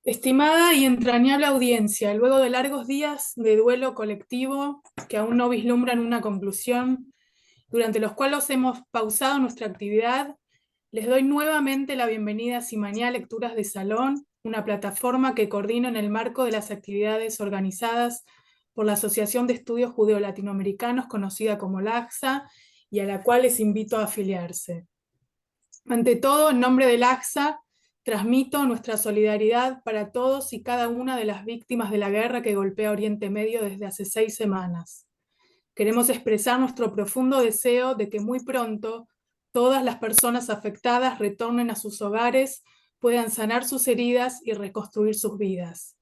Estimada y entrañable audiencia, luego de largos días de duelo colectivo que aún no vislumbran una conclusión, durante los cuales hemos pausado nuestra actividad, les doy nuevamente la bienvenida a Simañá Lecturas de Salón, una plataforma que coordino en el marco de las actividades organizadas por la Asociación de Estudios Judeo-Latinoamericanos, conocida como LACSA, y a la cual les invito a afiliarse. Ante todo, en nombre del AXA, transmito nuestra solidaridad para todos y cada una de las víctimas de la guerra que golpea Oriente Medio desde hace 6 semanas. Queremos expresar nuestro profundo deseo de que muy pronto todas las personas afectadas retornen a sus hogares, puedan sanar sus heridas y reconstruir sus vidas.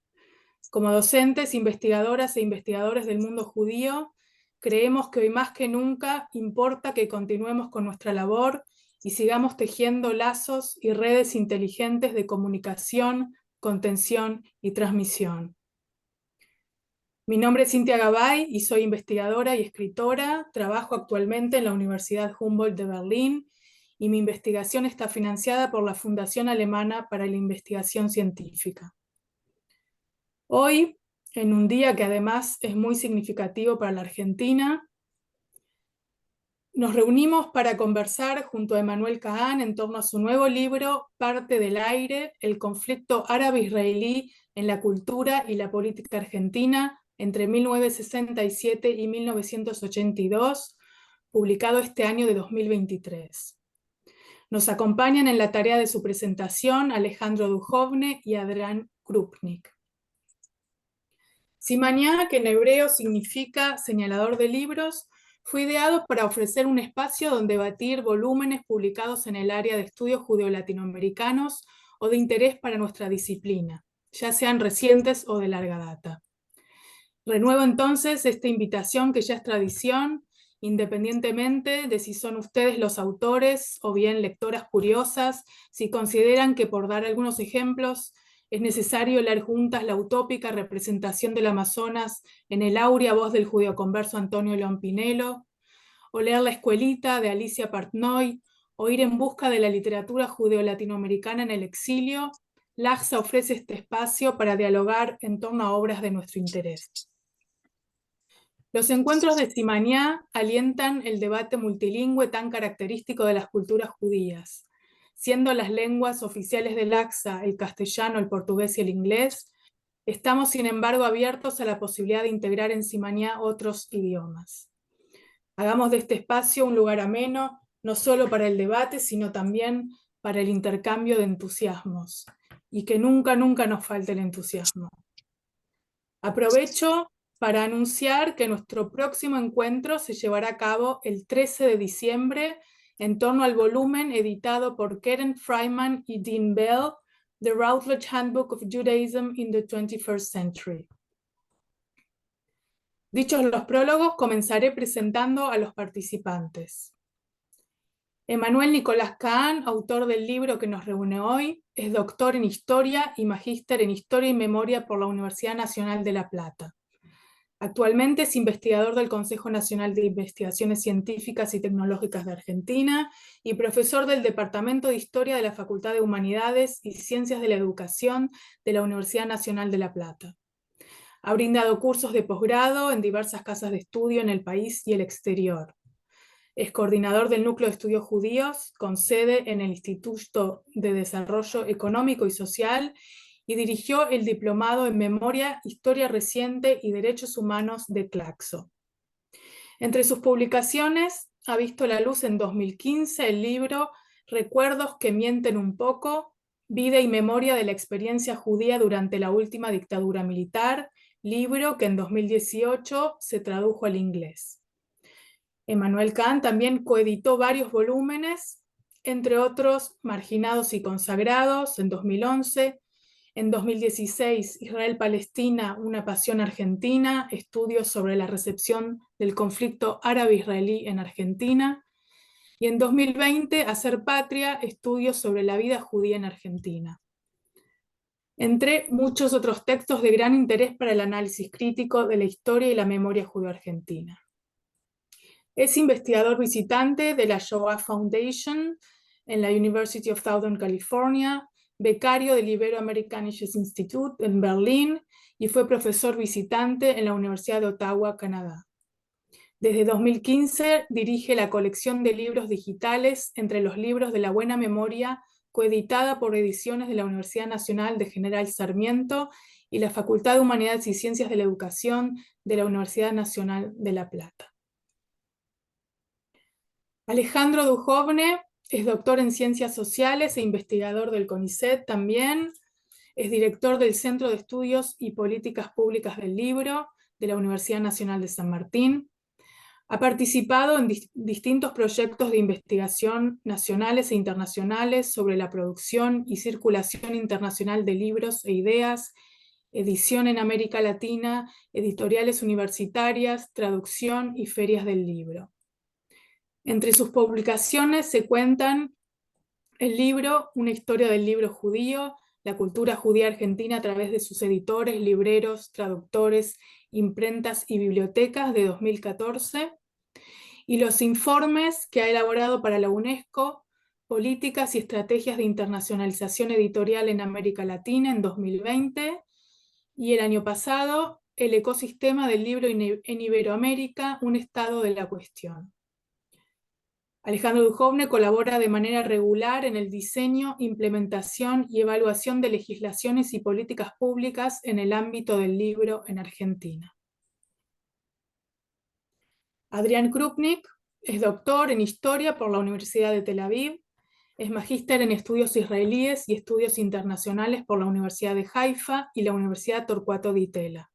Como docentes, investigadoras e investigadores del mundo judío, creemos que hoy más que nunca importa que continuemos con nuestra labor y sigamos tejiendo lazos y redes inteligentes de comunicación, contención y transmisión. Mi nombre es Cintia Gabay y soy investigadora y escritora. Trabajo actualmente en la Universidad Humboldt de Berlín y mi investigación está financiada por la Fundación Alemana para la Investigación Científica. Hoy, en un día que además es muy significativo para la Argentina, nos reunimos para conversar junto a Emmanuel Kahn en torno a su nuevo libro Parte del aire, el conflicto árabe-israelí en la cultura y la política argentina entre 1967 y 1982, publicado este año de 2023. Nos acompañan en la tarea de su presentación Alejandro Duhovne y Adrián Krupnik. Simañá, que en hebreo significa señalador de libros, fue ideado para ofrecer un espacio donde debatir volúmenes publicados en el área de estudios judeo-latinoamericanos o de interés para nuestra disciplina, ya sean recientes o de larga data. Renuevo entonces esta invitación que ya es tradición, independientemente de si son ustedes los autores o bien lectoras curiosas, si consideran que, por dar algunos ejemplos, es necesario leer juntas la utópica representación del Amazonas en el áurea voz del judeoconverso Antonio León Pinelo, o leer La escuelita de Alicia Partnoy, o ir en busca de la literatura judeo-latinoamericana en el exilio. LACSA ofrece este espacio para dialogar en torno a obras de nuestro interés. Los encuentros de Simañá alientan el debate multilingüe tan característico de las culturas judías. Siendo las lenguas oficiales del AXA el castellano, el portugués y el inglés, estamos sin embargo abiertos a la posibilidad de integrar en Simañá otros idiomas. Hagamos de este espacio un lugar ameno, no solo para el debate, sino también para el intercambio de entusiasmos, y que nunca nos falte el entusiasmo. Aprovecho para anunciar que nuestro próximo encuentro se llevará a cabo el 13 de diciembre en torno al volumen editado por Keren Freiman y Dean Bell, The Routledge Handbook of Judaism in the 21st Century. Dichos los prólogos, comenzaré presentando a los participantes. Emmanuel Nicolás Kahn, autor del libro que nos reúne hoy, es doctor en Historia y magíster en Historia y Memoria por la Universidad Nacional de La Plata. Actualmente es investigador del Consejo Nacional de Investigaciones Científicas y Tecnológicas de Argentina y profesor del Departamento de Historia de la Facultad de Humanidades y Ciencias de la Educación de la Universidad Nacional de La Plata. Ha brindado cursos de posgrado en diversas casas de estudio en el país y el exterior. Es coordinador del Núcleo de Estudios Judíos, con sede en el Instituto de Desarrollo Económico y Social, y dirigió el Diplomado en Memoria, Historia Reciente y Derechos Humanos de Claxo. Entre sus publicaciones ha visto la luz en 2015 el libro Recuerdos que mienten un poco, vida y memoria de la experiencia judía durante la última dictadura militar, libro que en 2018 se tradujo al inglés. Emmanuel Kahn también coeditó varios volúmenes, entre otros Marginados y Consagrados en 2011, en 2016 Israel-Palestina, una pasión argentina, estudios sobre la recepción del conflicto árabe-israelí en Argentina, y en 2020 Hacer Patria, estudios sobre la vida judía en Argentina. Entre muchos otros textos de gran interés para el análisis crítico de la historia y la memoria judeo-argentina. Es investigador visitante de la Shoah Foundation en la University of Southern California, becario del Ibero-Amerikanisches Institut en Berlín y fue profesor visitante en la Universidad de Ottawa, Canadá. Desde 2015 dirige la colección de libros digitales Entre los libros de la buena memoria, coeditada por Ediciones de la Universidad Nacional de General Sarmiento y la Facultad de Humanidades y Ciencias de la Educación de la Universidad Nacional de La Plata. Alejandro Duhovne es doctor en Ciencias Sociales e investigador del CONICET también. Es director del Centro de Estudios y Políticas Públicas del Libro de la Universidad Nacional de San Martín. Ha participado en distintos proyectos de investigación nacionales e internacionales sobre la producción y circulación internacional de libros e ideas, edición en América Latina, editoriales universitarias, traducción y ferias del libro. Entre sus publicaciones se cuentan el libro Una historia del libro judío, la cultura judía argentina a través de sus editores, libreros, traductores, imprentas y bibliotecas de 2014, y los informes que ha elaborado para la UNESCO, Políticas y Estrategias de Internacionalización Editorial en América Latina en 2020, y el año pasado, El ecosistema del libro en Iberoamérica, un estado de la cuestión. Alejandro Duhovne colabora de manera regular en el diseño, implementación y evaluación de legislaciones y políticas públicas en el ámbito del libro en Argentina. Adrián Krupnik es doctor en Historia por la Universidad de Tel Aviv, es magíster en Estudios Israelíes y Estudios Internacionales por la Universidad de Haifa y la Universidad Torcuato Di Tella.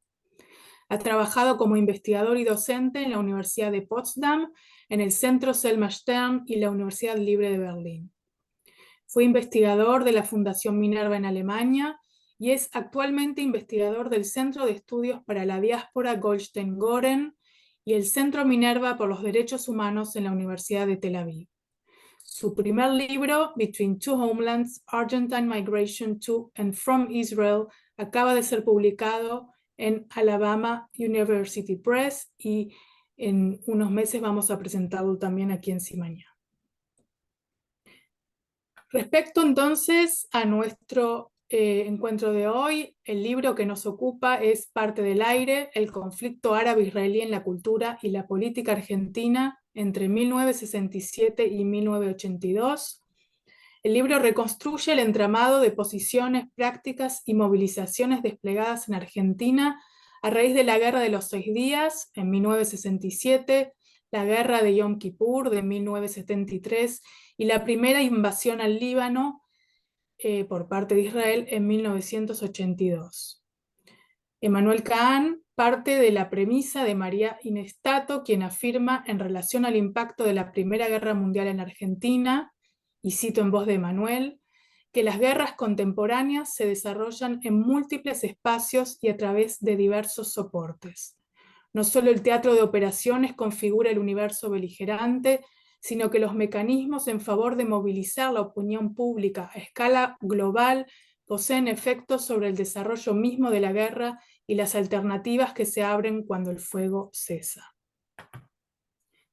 Ha trabajado como investigador y docente en la Universidad de Potsdam, en el Centro Selma Stern y la Universidad Libre de Berlín. Fue investigador de la Fundación Minerva en Alemania y es actualmente investigador del Centro de Estudios para la Diáspora Goldstein-Goren y el Centro Minerva por los Derechos Humanos en la Universidad de Tel Aviv. Su primer libro, Between Two Homelands, Argentine Migration to and from Israel, acaba de ser publicado en Alabama University Press y en unos meses vamos a presentarlo también aquí en Simañá. Respecto entonces a nuestro encuentro de hoy, el libro que nos ocupa es Parte del aire, el conflicto árabe-israelí en la cultura y la política argentina entre 1967 y 1982. El libro reconstruye el entramado de posiciones, prácticas y movilizaciones desplegadas en Argentina a raíz de la Guerra de los 6 Días en 1967, la Guerra de Yom Kippur de 1973 y la primera invasión al Líbano por parte de Israel en 1982. Emmanuel Kahn parte de la premisa de María Inestato, quien afirma en relación al impacto de la Primera Guerra Mundial en Argentina, y cito en voz de Emmanuel, que las guerras contemporáneas se desarrollan en múltiples espacios y a través de diversos soportes. No solo el teatro de operaciones configura el universo beligerante, sino que los mecanismos en favor de movilizar la opinión pública a escala global poseen efectos sobre el desarrollo mismo de la guerra y las alternativas que se abren cuando el fuego cesa.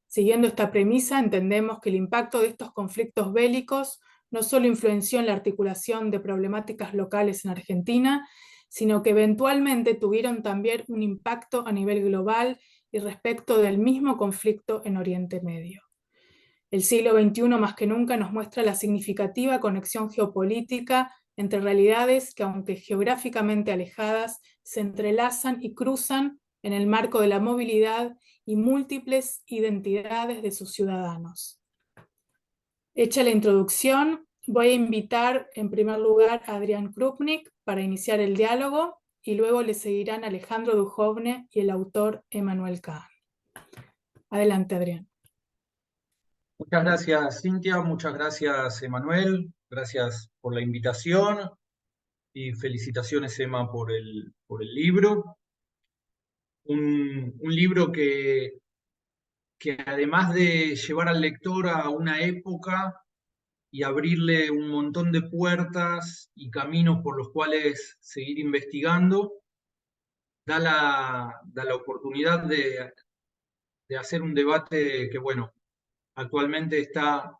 Siguiendo esta premisa, entendemos que el impacto de estos conflictos bélicos no solo influenció en la articulación de problemáticas locales en Argentina, sino que eventualmente tuvieron también un impacto a nivel global y respecto del mismo conflicto en Oriente Medio. El siglo XXI más que nunca nos muestra la significativa conexión geopolítica entre realidades que, aunque geográficamente alejadas, se entrelazan y cruzan en el marco de la movilidad y múltiples identidades de sus ciudadanos. Hecha la introducción, voy a invitar en primer lugar a Adrián Krupnik para iniciar el diálogo y luego le seguirán Alejandro Duhovne y el autor Emmanuel Kahn. Adelante, Adrián. Muchas gracias, Cintia. Muchas gracias, Emanuel. Gracias por la invitación y felicitaciones, Emma, por el libro. Un libro que además de llevar al lector a una época y abrirle un montón de puertas y caminos por los cuales seguir investigando, da la oportunidad de hacer un debate que, bueno, actualmente está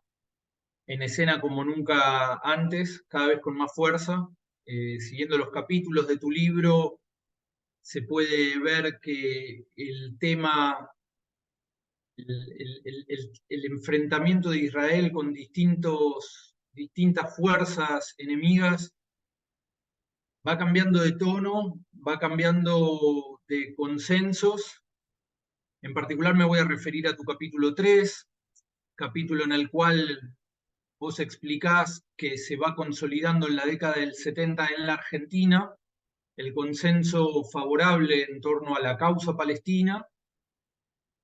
en escena como nunca antes, cada vez con más fuerza. Siguiendo los capítulos de tu libro, se puede ver que el tema, el enfrentamiento de Israel con distintas fuerzas enemigas va cambiando de tono, va cambiando de consensos. En particular me voy a referir a tu capítulo 3, capítulo en el cual vos explicás que se va consolidando en la década del 70 en la Argentina el consenso favorable en torno a la causa palestina,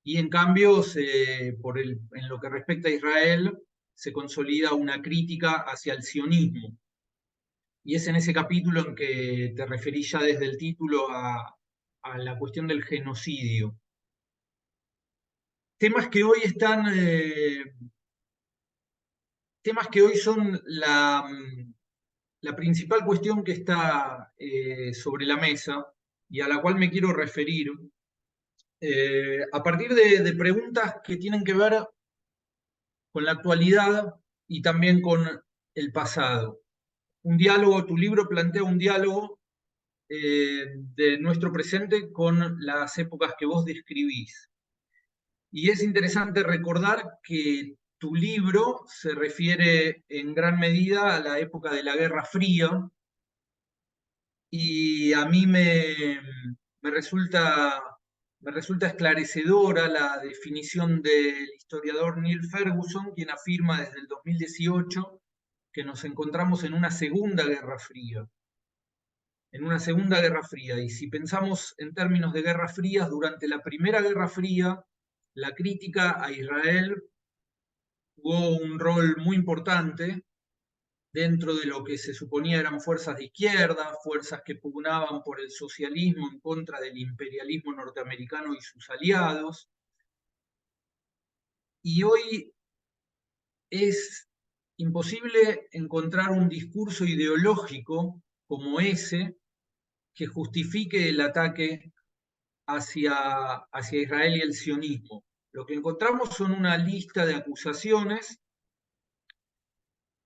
y en cambio, en lo que respecta a Israel, se consolida una crítica hacia el sionismo. Y es en ese capítulo en que te referís ya desde el título a la cuestión del genocidio. Temas que hoy están, temas que hoy son la principal cuestión que está sobre la mesa y a la cual me quiero referir, a partir de preguntas que tienen que ver con la actualidad y también con el pasado. Un diálogo, tu libro plantea un diálogo de nuestro presente con las épocas que vos describís. Y es interesante recordar que tu libro se refiere en gran medida a la época de la Guerra Fría, y a mí me resulta, me resulta esclarecedora la definición del historiador Neil Ferguson, quien afirma desde el 2018 que nos encontramos en una segunda guerra fría. En una segunda guerra fría. Y si pensamos en términos de guerras frías, durante la primera guerra fría, la crítica a Israel jugó un rol muy importante dentro de lo que se suponía eran fuerzas de izquierda, fuerzas que pugnaban por el socialismo en contra del imperialismo norteamericano y sus aliados. Y hoy es imposible encontrar un discurso ideológico como ese que justifique el ataque hacia Israel y el sionismo. Lo que encontramos son una lista de acusaciones,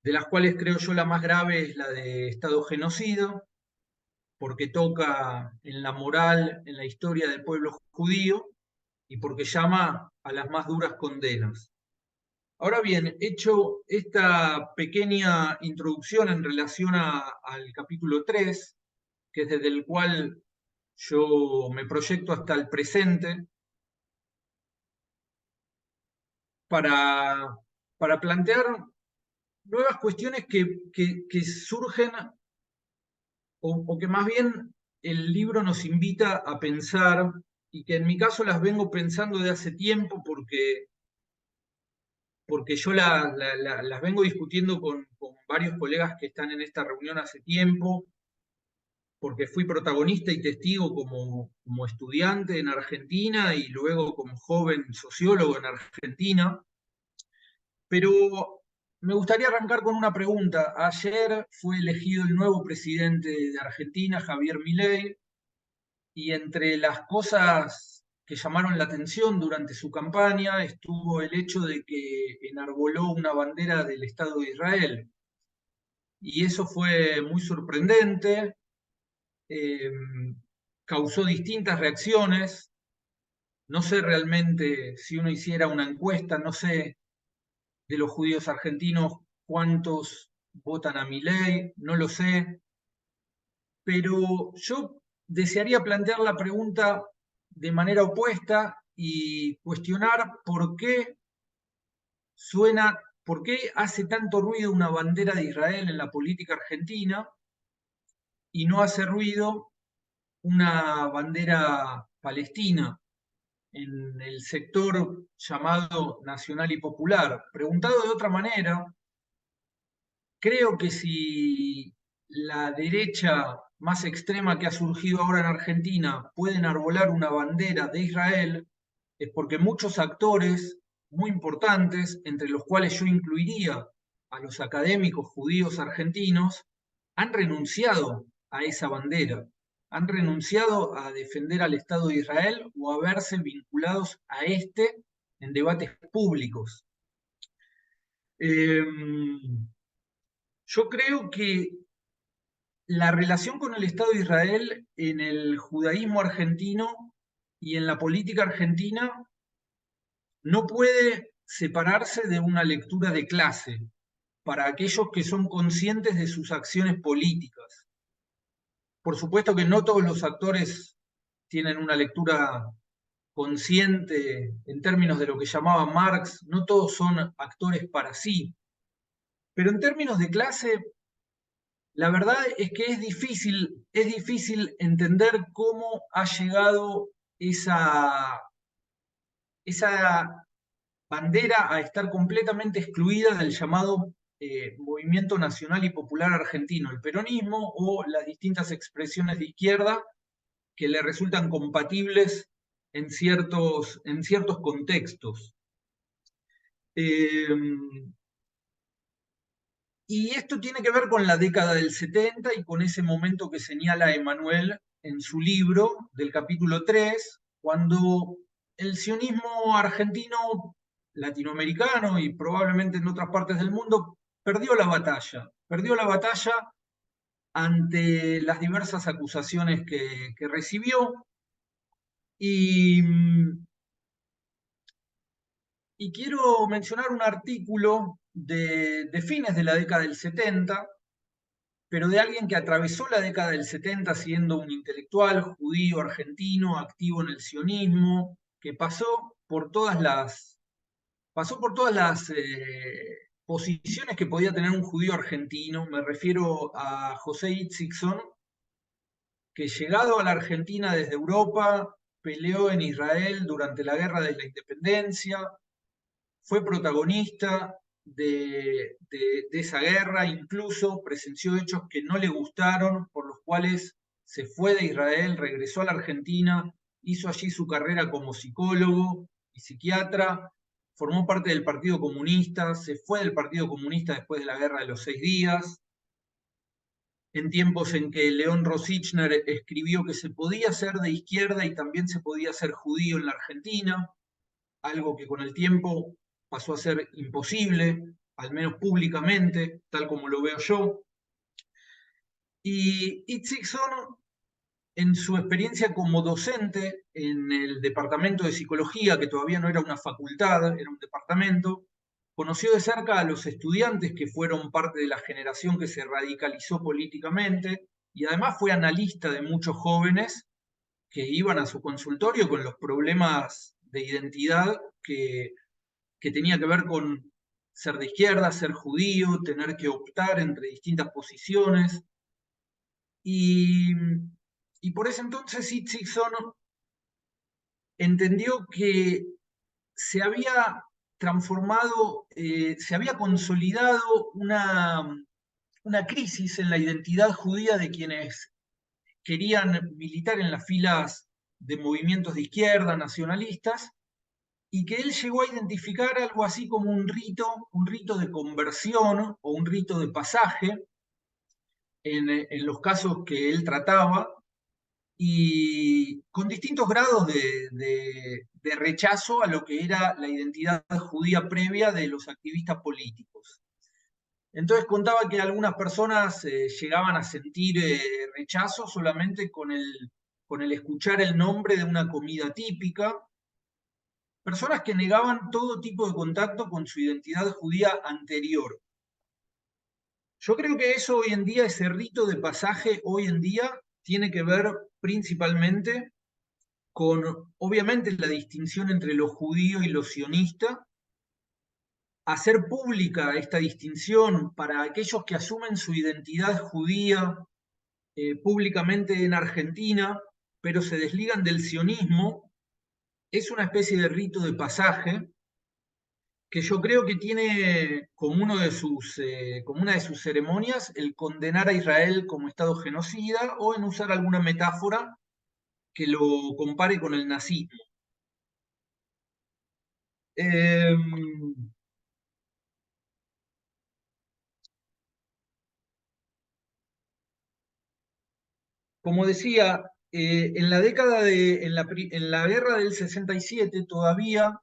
de las cuales creo yo la más grave es la de Estado genocida, porque toca en la moral, en la historia del pueblo judío, y porque llama a las más duras condenas. Ahora bien, hecho esta pequeña introducción en relación al capítulo 3, que es desde el cual yo me proyecto hasta el presente, para, para plantear nuevas cuestiones que surgen, o que más bien el libro nos invita a pensar, y que en mi caso las vengo pensando de hace tiempo porque yo las vengo discutiendo con varios colegas que están en esta reunión hace tiempo, porque fui protagonista y testigo como estudiante en Argentina y luego como joven sociólogo en Argentina. Pero me gustaría arrancar con una pregunta. Ayer fue elegido el nuevo presidente de Argentina, Javier Milei, y entre las cosas que llamaron la atención durante su campaña estuvo el hecho de que enarboló una bandera del Estado de Israel. Y eso fue muy sorprendente, eh, causó distintas reacciones. No sé realmente si uno hiciera una encuesta, no sé de los judíos argentinos cuántos votan a Milei, no lo sé, pero yo desearía plantear la pregunta de manera opuesta y cuestionar por qué hace tanto ruido una bandera de Israel en la política argentina y no hace ruido una bandera palestina en el sector llamado nacional y popular. Preguntado de otra manera, creo que si la derecha más extrema que ha surgido ahora en Argentina puede enarbolar una bandera de Israel, es porque muchos actores muy importantes, entre los cuales yo incluiría a los académicos judíos argentinos, han renunciado a esa bandera, han renunciado a defender al Estado de Israel o a verse vinculados a este en debates públicos. Yo creo que la relación con el Estado de Israel en el judaísmo argentino y en la política argentina no puede separarse de una lectura de clase para aquellos que son conscientes de sus acciones políticas. Por supuesto que no todos los actores tienen una lectura consciente en términos de lo que llamaba Marx, no todos son actores para sí, pero en términos de clase, la verdad es que es difícil entender cómo ha llegado esa bandera a estar completamente excluida del llamado movimiento nacional y popular argentino, el peronismo o las distintas expresiones de izquierda que le resultan compatibles en ciertos contextos. Y esto tiene que ver con la década del 70 y con ese momento que señala Emanuel en su libro del capítulo 3, cuando el sionismo argentino, latinoamericano y probablemente en otras partes del mundo perdió la batalla ante las diversas acusaciones que recibió y, y quiero mencionar un artículo de fines de la década del 70, pero de alguien que atravesó la década del 70 siendo un intelectual judío argentino, activo en el sionismo, que pasó por todas las posiciones que podía tener un judío argentino. Me refiero a José Itzigson, que llegado a la Argentina desde Europa, peleó en Israel durante la Guerra de la Independencia, fue protagonista de esa guerra, incluso presenció hechos que no le gustaron, por los cuales se fue de Israel, regresó a la Argentina, hizo allí su carrera como psicólogo y psiquiatra, formó parte del Partido Comunista, se fue del Partido Comunista después de la Guerra de los 6 días, en tiempos en que León Rosichner escribió que se podía ser de izquierda y también se podía ser judío en la Argentina, algo que con el tiempo pasó a ser imposible, al menos públicamente, tal como lo veo yo. Y Itzigson, en su experiencia como docente en el departamento de psicología, que todavía no era una facultad, era un departamento, conoció de cerca a los estudiantes que fueron parte de la generación que se radicalizó políticamente y además fue analista de muchos jóvenes que iban a su consultorio con los problemas de identidad que tenía que ver con ser de izquierda, ser judío, tener que optar entre distintas posiciones. Y, y por ese entonces Itzigson entendió que se había transformado, se había consolidado una crisis en la identidad judía de quienes querían militar en las filas de movimientos de izquierda, nacionalistas, y que él llegó a identificar algo así como un rito de conversión o un rito de pasaje en los casos que él trataba, y con distintos grados de rechazo a lo que era la identidad judía previa de los activistas políticos. Entonces contaba que algunas personas llegaban a sentir rechazo solamente con el escuchar el nombre de una comida típica, personas que negaban todo tipo de contacto con su identidad judía anterior. Yo creo que eso hoy en día, ese rito de pasaje hoy en día, tiene que ver principalmente con, obviamente, la distinción entre lo judío y lo sionista, hacer pública esta distinción para aquellos que asumen su identidad judía públicamente en Argentina, pero se desligan del sionismo, es una especie de rito de pasaje que yo creo que tiene como, como una de sus ceremonias el condenar a Israel como Estado genocida o en usar alguna metáfora que lo compare con el nazismo. Eh, como decía, en la década en la guerra del 67 todavía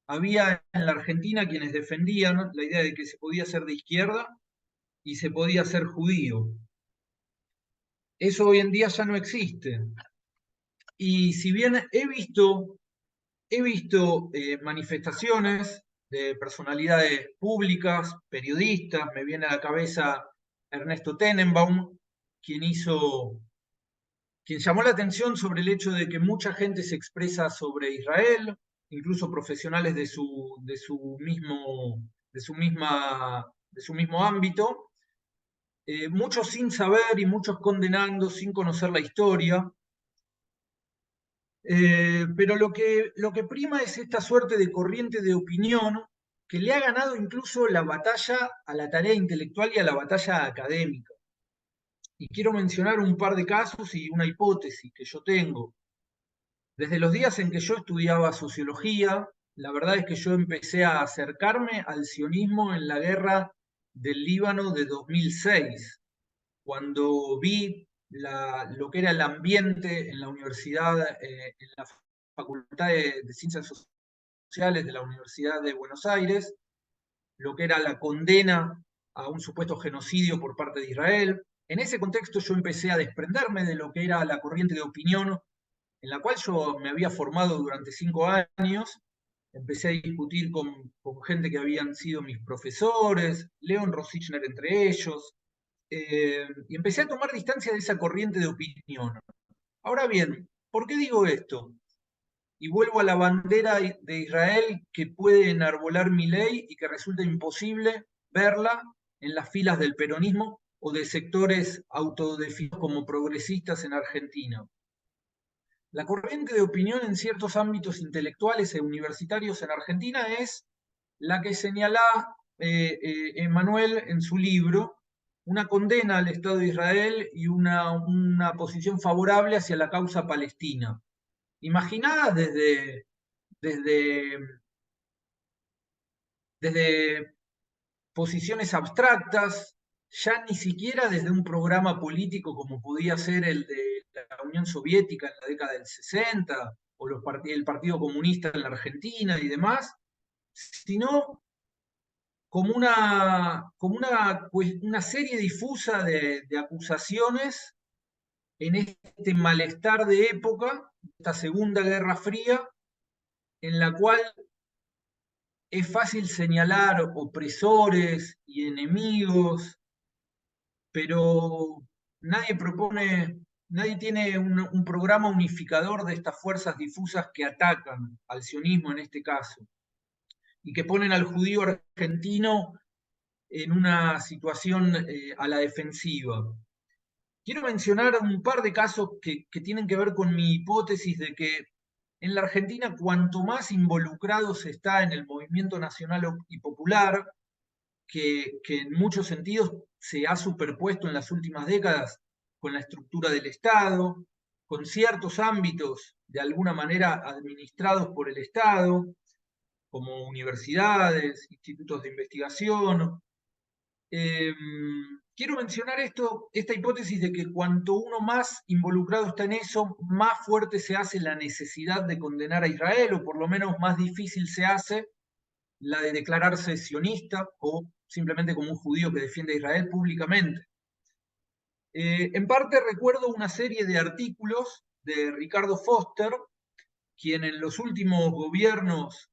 había en la Argentina quienes defendían la idea de que se podía ser de izquierda y se podía ser judío. Eso hoy en día ya no existe. Y si bien he visto manifestaciones de personalidades públicas, periodistas, me viene a la cabeza Ernesto Tenenbaum, quien llamó la atención sobre el hecho de que mucha gente se expresa sobre Israel, incluso profesionales de su mismo ámbito, muchos sin saber y muchos condenando sin conocer la historia. Pero lo que prima es esta suerte de corriente de opinión que le ha ganado incluso la batalla a la tarea intelectual y a la batalla académica. Y quiero mencionar un par de casos y una hipótesis que yo tengo. Desde los días en que yo estudiaba sociología, la verdad es que yo empecé a acercarme al sionismo en la guerra del Líbano de 2006, cuando vi lo que era el ambiente en la universidad, en la Facultad de Ciencias Sociales de la Universidad de Buenos Aires, lo que era la condena a un supuesto genocidio por parte de Israel. En ese contexto yo empecé a desprenderme de lo que era la corriente de opinión en la cual yo me había formado durante 5 años. Empecé a discutir con gente que habían sido mis profesores, Leon Rosichner entre ellos, y empecé a tomar distancia de esa corriente de opinión. Ahora bien, ¿por qué digo esto? Y vuelvo a la bandera de Israel que puede enarbolar mi ley y que resulta imposible verla en las filas del peronismo o de sectores autodefinidos como progresistas en Argentina. La corriente de opinión en ciertos ámbitos intelectuales e universitarios en Argentina es la que señala Emmanuel en su libro, una condena al Estado de Israel y una posición favorable hacia la causa palestina. Imaginada desde, desde posiciones abstractas, ya ni siquiera desde un programa político como podía ser el de la Unión Soviética en la década del 60 o el Partido Comunista en la Argentina y demás, sino como una serie difusa de acusaciones en este malestar de época, esta Segunda Guerra Fría, en la cual es fácil señalar opresores y enemigos, pero nadie tiene un programa unificador de estas fuerzas difusas que atacan al sionismo en este caso, y que ponen al judío argentino en una situación a la defensiva. Quiero mencionar un par de casos que tienen que ver con mi hipótesis de que en la Argentina, cuanto más involucrado se está en el movimiento nacional y popular, que en muchos sentidos se ha superpuesto en las últimas décadas con la estructura del Estado, con ciertos ámbitos de alguna manera administrados por el Estado, como universidades, institutos de investigación. Quiero mencionar esta hipótesis de que cuanto uno más involucrado está en eso, más fuerte se hace la necesidad de condenar a Israel, o por lo menos más difícil se hace la de declararse sionista o simplemente como un judío que defiende a Israel públicamente. En parte recuerdo una serie de artículos de Ricardo Foster, quien en los últimos gobiernos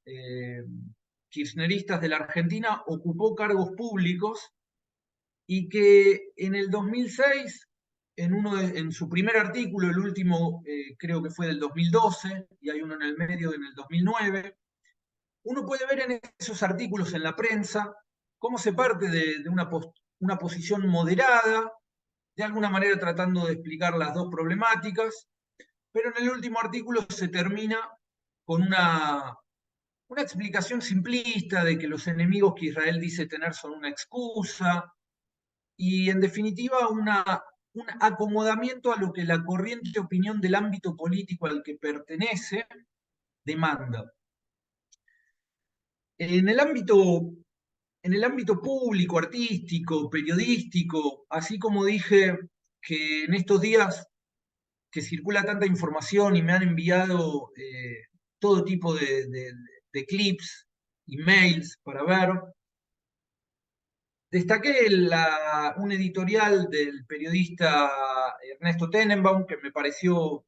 kirchneristas de la Argentina ocupó cargos públicos y que en el 2006, en su primer artículo, el último creo que fue del 2012, y hay uno en el medio en el 2009, uno puede ver en esos artículos en la prensa cómo se parte de una posición moderada, de alguna manera tratando de explicar las dos problemáticas, pero en el último artículo se termina con una explicación simplista de que los enemigos que Israel dice tener son una excusa, y en definitiva un acomodamiento a lo que la corriente opinión del ámbito político al que pertenece demanda. En el ámbito público, artístico, periodístico, así como dije que en estos días que circula tanta información y me han enviado todo tipo de clips, emails para ver. Destaqué un editorial del periodista Ernesto Tenenbaum que me pareció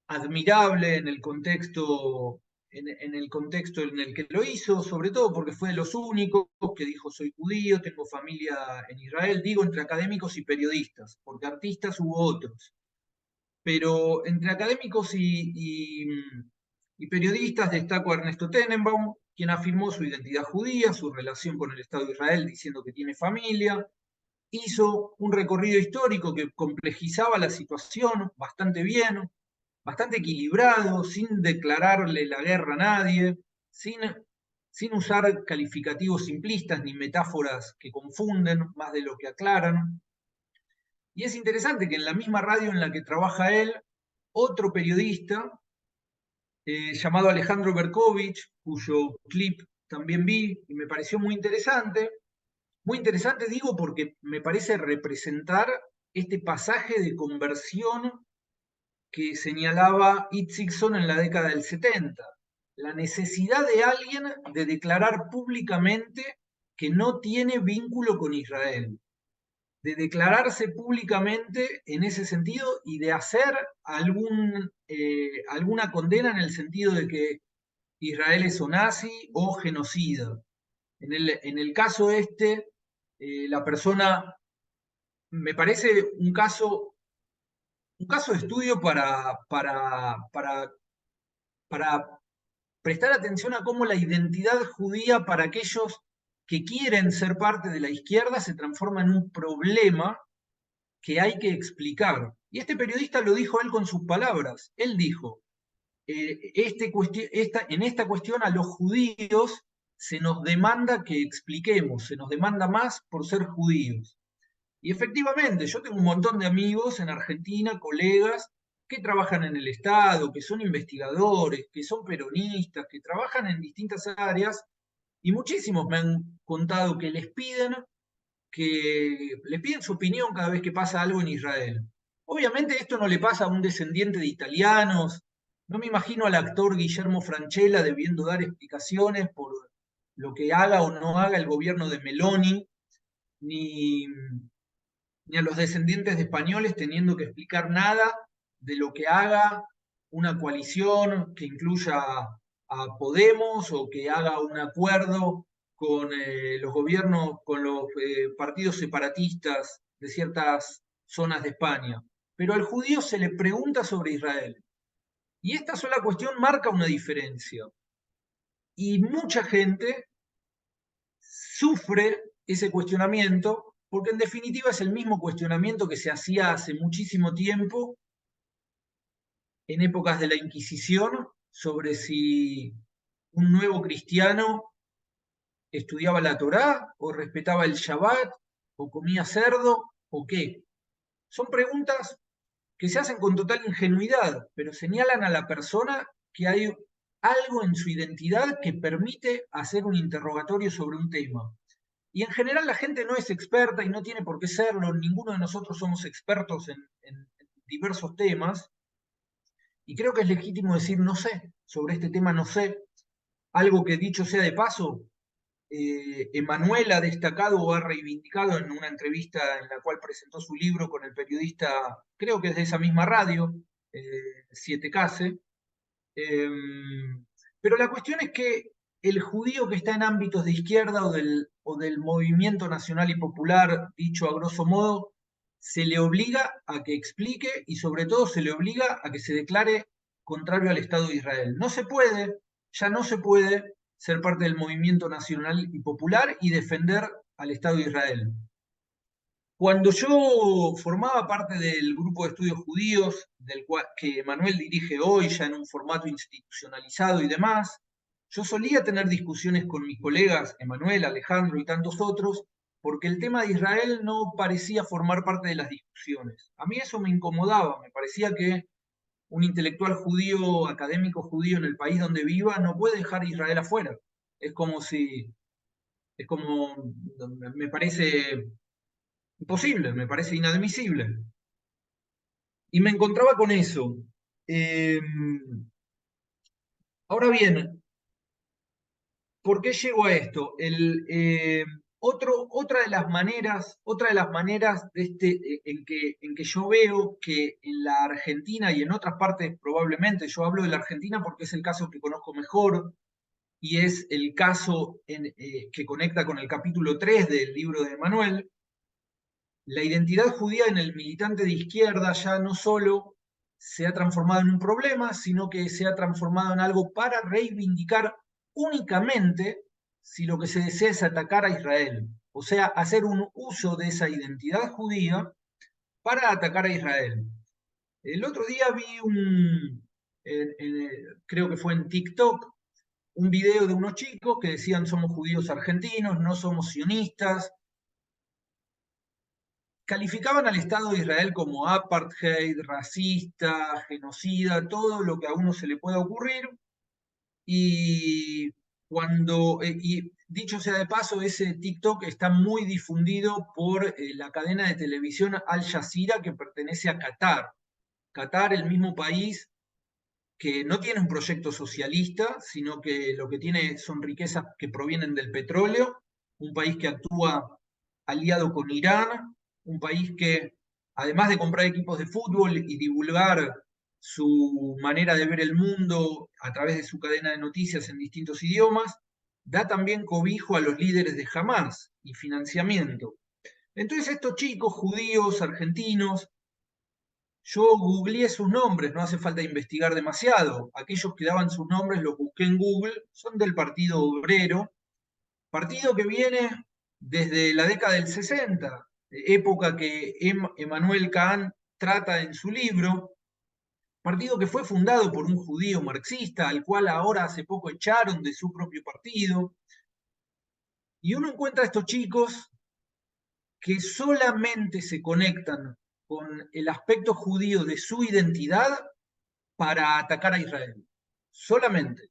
admirable en el contexto en el contexto en el que lo hizo, sobre todo porque fue de los únicos que dijo soy judío, tengo familia en Israel, digo entre académicos y periodistas, porque artistas hubo otros, pero entre académicos y periodistas destaco a Ernesto Tenenbaum, quien afirmó su identidad judía, su relación con el Estado de Israel diciendo que tiene familia, hizo un recorrido histórico que complejizaba la situación bastante bien, bastante equilibrado, sin declararle la guerra a nadie, sin usar calificativos simplistas ni metáforas que confunden más de lo que aclaran. Y es interesante que en la misma radio en la que trabaja él, otro periodista llamado Alejandro Berkovich, cuyo clip también vi y me pareció muy interesante. Muy interesante digo porque me parece representar este pasaje de conversión que señalaba Itzigson en la década del 70, la necesidad de alguien de declarar públicamente que no tiene vínculo con Israel, de declararse públicamente en ese sentido y de hacer alguna condena en el sentido de que Israel es o nazi o genocida. En el caso este, la persona, me parece un caso de estudio para prestar atención a cómo la identidad judía para aquellos que quieren ser parte de la izquierda se transforma en un problema que hay que explicar. Y este periodista lo dijo él con sus palabras. Él dijo, en esta cuestión a los judíos se nos demanda que expliquemos, se nos demanda más por ser judíos. Y efectivamente, yo tengo un montón de amigos en Argentina, colegas, que trabajan en el Estado, que son investigadores, que son peronistas, que trabajan en distintas áreas, y muchísimos me han contado que les piden su opinión cada vez que pasa algo en Israel. Obviamente esto no le pasa a un descendiente de italianos, no me imagino al actor Guillermo Francella debiendo dar explicaciones por lo que haga o no haga el gobierno de Meloni, ni, ni a los descendientes de españoles teniendo que explicar nada de lo que haga una coalición que incluya a Podemos o que haga un acuerdo con los gobiernos, con los partidos separatistas de ciertas zonas de España. Pero al judío se le pregunta sobre Israel. Y esta sola cuestión marca una diferencia. Y mucha gente sufre ese cuestionamiento, porque en definitiva es el mismo cuestionamiento que se hacía hace muchísimo tiempo, en épocas de la Inquisición, sobre si un nuevo cristiano estudiaba la Torá, o respetaba el Shabbat, o comía cerdo, o qué. Son preguntas que se hacen con total ingenuidad, pero señalan a la persona que hay algo en su identidad que permite hacer un interrogatorio sobre un tema. Y en general la gente no es experta y no tiene por qué serlo, ninguno de nosotros somos expertos en diversos temas, y creo que es legítimo decir no sé, sobre este tema no sé. Algo que dicho sea de paso, Emanuel ha destacado o ha reivindicado en una entrevista en la cual presentó su libro con el periodista, creo que es de esa misma radio, Siete Case, eh, pero la cuestión es que el judío que está en ámbitos de izquierda o del movimiento nacional y popular, dicho a grosso modo, se le obliga a que explique y sobre todo se le obliga a que se declare contrario al Estado de Israel. No se puede, ya no se puede ser parte del movimiento nacional y popular y defender al Estado de Israel. Cuando yo formaba parte del grupo de estudios judíos, que Manuel dirige hoy ya en un formato institucionalizado y demás, yo solía tener discusiones con mis colegas, Emanuel, Alejandro y tantos otros, porque el tema de Israel no parecía formar parte de las discusiones. A mí eso me incomodaba, me parecía que un intelectual judío, académico judío en el país donde viva, no puede dejar a Israel afuera. Es como si, es como, me parece imposible, me parece inadmisible. Y me encontraba con eso. Eh, Ahora bien, ¿por qué llego a esto? Otra de las maneras en que yo veo que en la Argentina y en otras partes probablemente, yo hablo de la Argentina porque es el caso que conozco mejor y es el caso que conecta con el capítulo 3 del libro de Manuel. La identidad judía en el militante de izquierda ya no solo se ha transformado en un problema, sino que se ha transformado en algo para reivindicar únicamente si lo que se desea es atacar a Israel. O sea, hacer un uso de esa identidad judía para atacar a Israel. El otro día vi creo que fue en TikTok, un video de unos chicos que decían somos judíos argentinos, no somos sionistas, calificaban al Estado de Israel como apartheid, racista, genocida, todo lo que a uno se le pueda ocurrir. Y y dicho sea de paso, ese TikTok está muy difundido por la cadena de televisión Al Jazeera que pertenece a Qatar. Qatar, el mismo país que no tiene un proyecto socialista, sino que lo que tiene son riquezas que provienen del petróleo, un país que actúa aliado con Irán, un país que, además de comprar equipos de fútbol y divulgar su manera de ver el mundo a través de su cadena de noticias en distintos idiomas, da también cobijo a los líderes de Hamas y financiamiento. Entonces estos chicos judíos, argentinos, yo googleé sus nombres, no hace falta investigar demasiado. Aquellos que daban sus nombres los busqué en Google, son del Partido Obrero, partido que viene desde la década del 60, época que Emmanuel Kant trata en su libro, partido que fue fundado por un judío marxista, al cual ahora hace poco echaron de su propio partido. Y uno encuentra a estos chicos que solamente se conectan con el aspecto judío de su identidad para atacar a Israel. Solamente.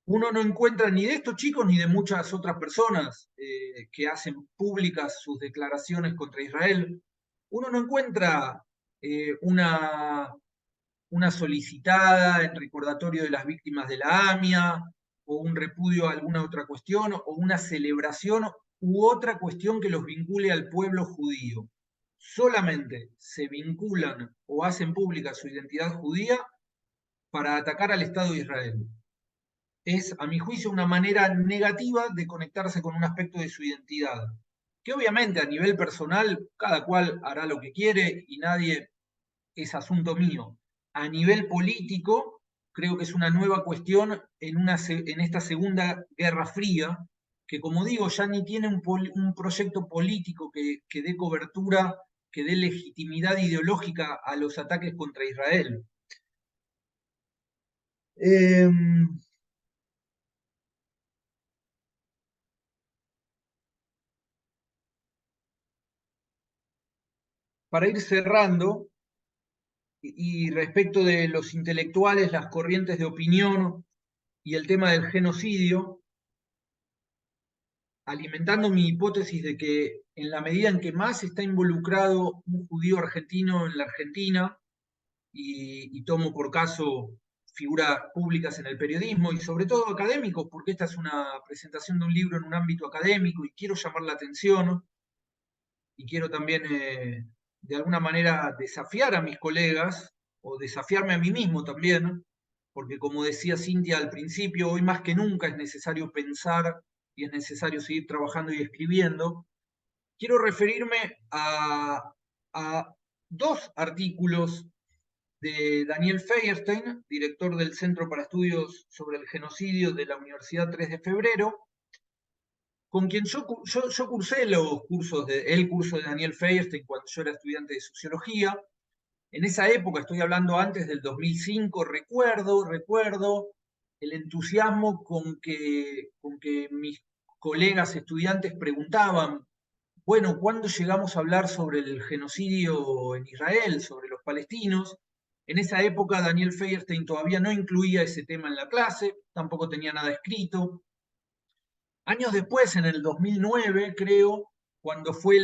Uno no encuentra ni de estos chicos ni de muchas otras personas que hacen públicas sus declaraciones contra Israel. Uno no encuentra una solicitada en recordatorio de las víctimas de la AMIA, o un repudio a alguna otra cuestión, o una celebración u otra cuestión que los vincule al pueblo judío. Solamente se vinculan o hacen pública su identidad judía para atacar al Estado de Israel. Es, a mi juicio, una manera negativa de conectarse con un aspecto de su identidad, que obviamente a nivel personal cada cual hará lo que quiere y nadie es asunto mío. A nivel político, creo que es una nueva cuestión en esta segunda guerra fría, que como digo, ya ni tiene un proyecto político que dé cobertura, que dé legitimidad ideológica a los ataques contra Israel. Eh, para ir cerrando, y respecto de los intelectuales, las corrientes de opinión y el tema del genocidio, alimentando mi hipótesis de que en la medida en que más está involucrado un judío argentino en la Argentina, y tomo por caso figuras públicas en el periodismo y sobre todo académicos, porque esta es una presentación de un libro en un ámbito académico y quiero llamar la atención y quiero también de alguna manera desafiar a mis colegas o desafiarme a mí mismo también, porque como decía Cintia al principio, hoy más que nunca es necesario pensar y es necesario seguir trabajando y escribiendo. Quiero referirme a dos artículos de Daniel Feierstein, director del Centro para Estudios sobre el Genocidio de la Universidad 3 de Febrero, con quien yo cursé el curso de Daniel Feierstein cuando yo era estudiante de sociología. En esa época, estoy hablando antes del 2005, recuerdo el entusiasmo con que mis colegas estudiantes preguntaban, bueno, ¿cuándo llegamos a hablar sobre el genocidio en Israel, sobre los palestinos? En esa época Daniel Feierstein todavía no incluía ese tema en la clase, tampoco tenía nada escrito. Años después, en el 2009, creo, cuando fue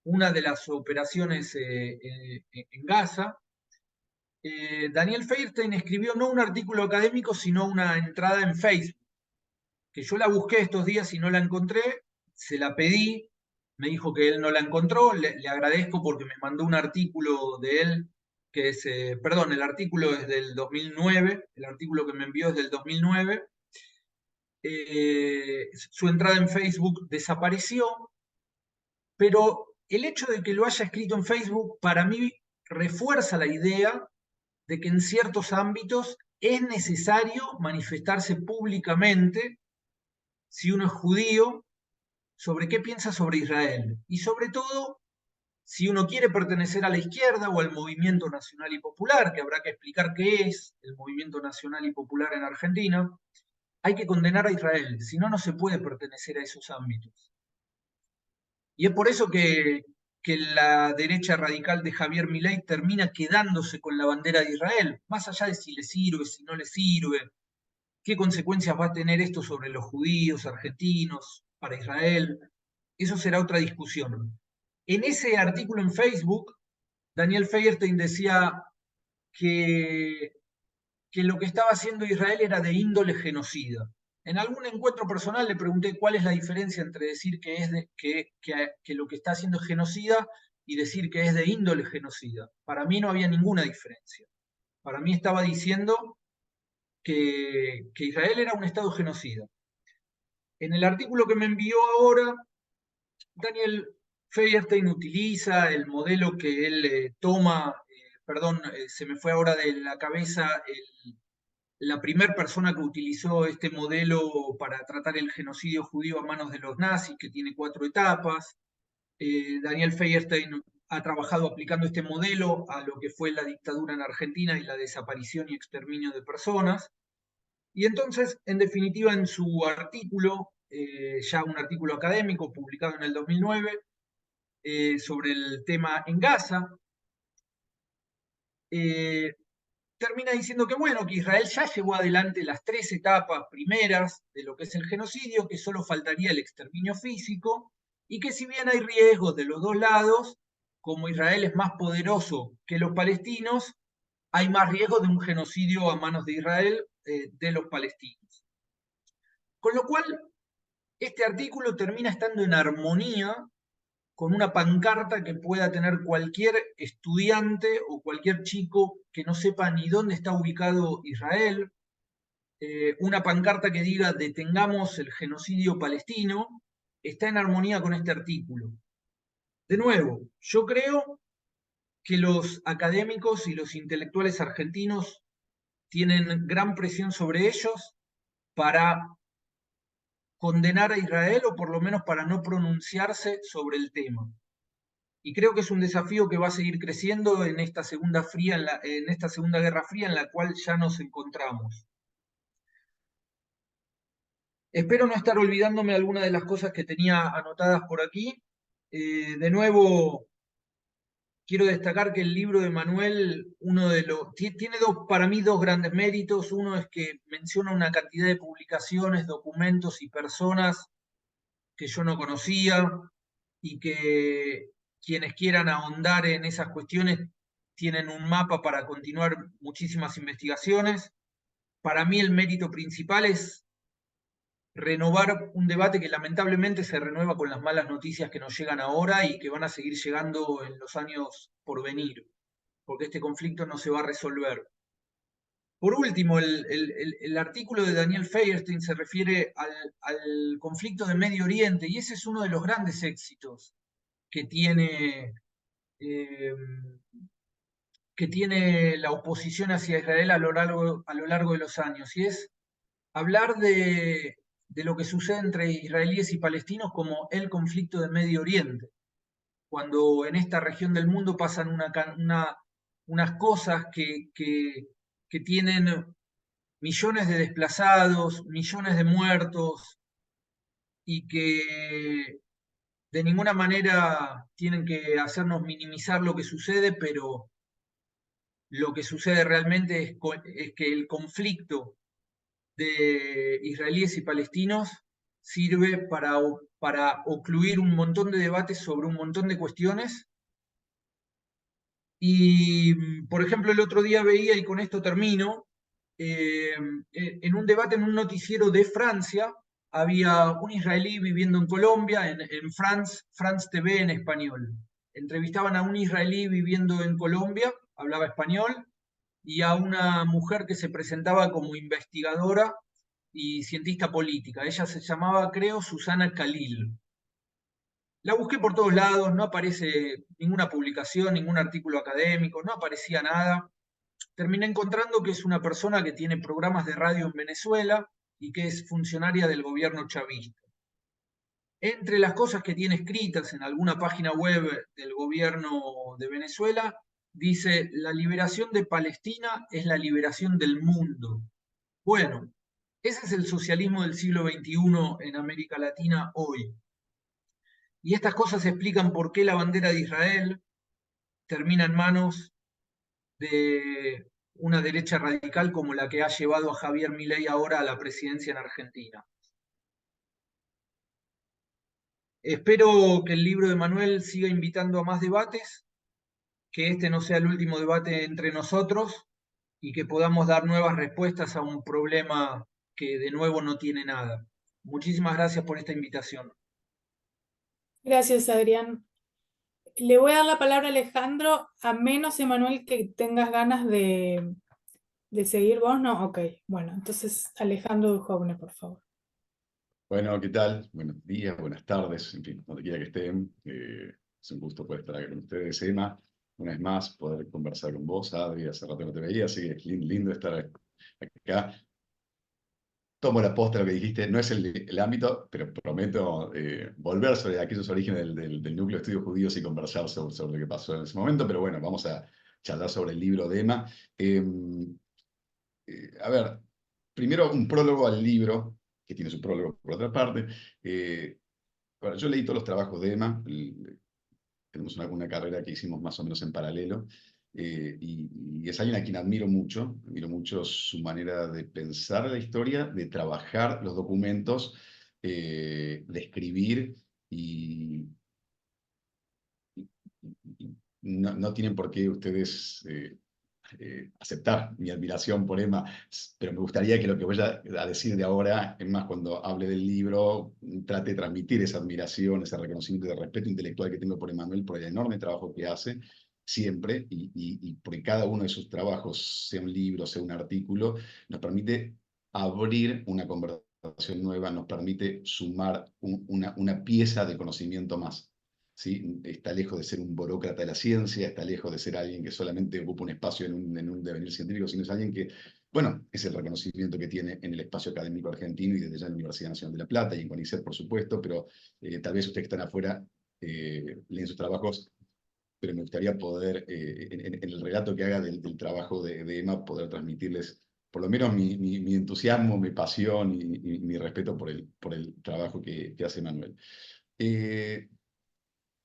una de las operaciones en Gaza, Daniel Feierstein escribió no un artículo académico, sino una entrada en Facebook, que yo la busqué estos días y no la encontré, se la pedí, me dijo que él no la encontró, le agradezco porque me mandó un artículo de él, que es, perdón, el artículo es del 2009, el artículo que me envió es del 2009, su entrada en Facebook desapareció, pero el hecho de que lo haya escrito en Facebook para mí refuerza la idea de que en ciertos ámbitos es necesario manifestarse públicamente si uno es judío sobre qué piensa sobre Israel y sobre todo si uno quiere pertenecer a la izquierda o al movimiento nacional y popular, que habrá que explicar qué es el movimiento nacional y popular en Argentina, hay que condenar a Israel, si no, no se puede pertenecer a esos ámbitos. Y es por eso que la derecha radical de Javier Milei termina quedándose con la bandera de Israel, más allá de si le sirve, si no le sirve, qué consecuencias va a tener esto sobre los judíos argentinos, para Israel. Eso será otra discusión. En ese artículo en Facebook, Daniel Feierstein decía que, que lo que estaba haciendo Israel era de índole genocida. En algún encuentro personal le pregunté cuál es la diferencia entre decir que, que lo que está haciendo es genocida y decir que es de índole genocida. Para mí no había ninguna diferencia. Para mí estaba diciendo que Israel era un Estado genocida. En el artículo que me envió ahora, Daniel Feierstein utiliza el modelo que él toma, perdón, se me fue ahora de la cabeza la primera persona que utilizó este modelo para tratar el genocidio judío a manos de los nazis, que tiene 4 etapas. Daniel Feierstein ha trabajado aplicando este modelo a lo que fue la dictadura en Argentina y la desaparición y exterminio de personas. Y entonces, en definitiva, en su artículo, ya un artículo académico publicado en el 2009, sobre el tema en Gaza, eh, termina diciendo que bueno, que Israel ya llevó adelante las 3 etapas primeras de lo que es el genocidio, que solo faltaría el exterminio físico, y que si bien hay riesgos de los dos lados, como Israel es más poderoso que los palestinos, hay más riesgo de un genocidio a manos de Israel de los palestinos. Con lo cual, este artículo termina estando en armonía con una pancarta que pueda tener cualquier estudiante o cualquier chico que no sepa ni dónde está ubicado Israel, una pancarta que diga detengamos el genocidio palestino, está en armonía con este artículo. De nuevo, yo creo que los académicos y los intelectuales argentinos tienen gran presión sobre ellos para condenar a Israel o por lo menos para no pronunciarse sobre el tema. Y creo que es un desafío que va a seguir creciendo en esta segunda, en esta segunda guerra fría en la cual ya nos encontramos. Espero no estar olvidándome alguna de las cosas que tenía anotadas por aquí. De nuevo, quiero destacar que el libro de Manuel, tiene para mí dos grandes méritos. Uno es que menciona una cantidad de publicaciones, documentos y personas que yo no conocía y que quienes quieran ahondar en esas cuestiones tienen un mapa para continuar muchísimas investigaciones. Para mí el mérito principal es renovar un debate que lamentablemente se renueva con las malas noticias que nos llegan ahora y que van a seguir llegando en los años por venir, porque este conflicto no se va a resolver. Por último, el artículo de Daniel Feierstein se refiere al conflicto de Medio Oriente y ese es uno de los grandes éxitos que tiene, eh, que tiene la oposición hacia Israel a lo largo de los años, y es hablar de lo que sucede entre israelíes y palestinos como el conflicto de Medio Oriente, cuando en esta región del mundo pasan unas cosas que tienen millones de desplazados, millones de muertos, y que de ninguna manera tienen que hacernos minimizar lo que sucede, pero lo que sucede realmente es que el conflicto de israelíes y palestinos sirve para ocluir un montón de debates sobre un montón de cuestiones Y, por ejemplo, el otro día veía, y con esto termino, en un debate en un noticiero de Francia, había un israelí viviendo en Colombia, en France TV en español. Entrevistaban a un israelí viviendo en Colombia, hablaba español, y a una mujer que se presentaba como investigadora y cientista política. Ella se llamaba, creo, Susana Khalil. La busqué por todos lados, no aparece ninguna publicación, ningún artículo académico, no aparecía nada. Terminé encontrando que es una persona que tiene programas de radio en Venezuela y que es funcionaria del gobierno chavista. Entre las cosas que tiene escritas en alguna página web del gobierno de Venezuela, dice, la liberación de Palestina es la liberación del mundo. Bueno, ese es el socialismo del siglo XXI en América Latina hoy. Y estas cosas explican por qué la bandera de Israel termina en manos de una derecha radical como la que ha llevado a Javier Milei ahora a la presidencia en Argentina. Espero que el libro de Manuel siga invitando a más debates, que este no sea el último debate entre nosotros y que podamos dar nuevas respuestas a un problema que de nuevo no tiene nada. Muchísimas gracias por esta invitación. Gracias, Adrián. Le voy a dar la palabra a Alejandro, a menos, Emanuel, que tengas ganas de seguir vos, ¿no? Ok, bueno, entonces Alejandro Duhovne, por favor. Bueno, ¿qué tal? Buenos días, buenas tardes, en fin, donde quiera que estén. Es un gusto poder estar aquí con ustedes, Emma. Una vez más, poder conversar con vos, Adri, hace rato no te veía, así que es lindo estar acá. Tomo la posta de lo que dijiste, no es el ámbito, pero prometo volver sobre aquellos orígenes del núcleo de estudios judíos y conversar sobre lo que pasó en ese momento, pero bueno, vamos a charlar sobre el libro de Emma. A ver, primero un prólogo al libro, que tiene su prólogo por otra parte. Bueno, yo leí todos los trabajos de Emma, tenemos una carrera que hicimos más o menos en paralelo, y es alguien a quien admiro mucho su manera de pensar la historia, de trabajar los documentos, de escribir, y no tienen por qué ustedes aceptar mi admiración por Emma, pero me gustaría que lo que voy a decir de ahora, es más, cuando hable del libro, trate de transmitir esa admiración, ese reconocimiento de respeto intelectual que tengo por Emmanuel, por el enorme trabajo que hace siempre, y porque cada uno de sus trabajos, sea un libro, sea un artículo, nos permite abrir una conversación nueva, nos permite sumar una pieza de conocimiento más. ¿Sí? Está lejos de ser un burócrata de la ciencia, está lejos de ser alguien que solamente ocupa un espacio en un devenir científico, sino es alguien que, bueno, es el reconocimiento que tiene en el espacio académico argentino y desde ya en la Universidad Nacional de La Plata y en CONICET, por supuesto, pero tal vez ustedes que están afuera leen sus trabajos, pero me gustaría poder, en el relato que haga del trabajo de Emma, poder transmitirles por lo menos mi entusiasmo, mi pasión y mi respeto por el trabajo que hace Manuel.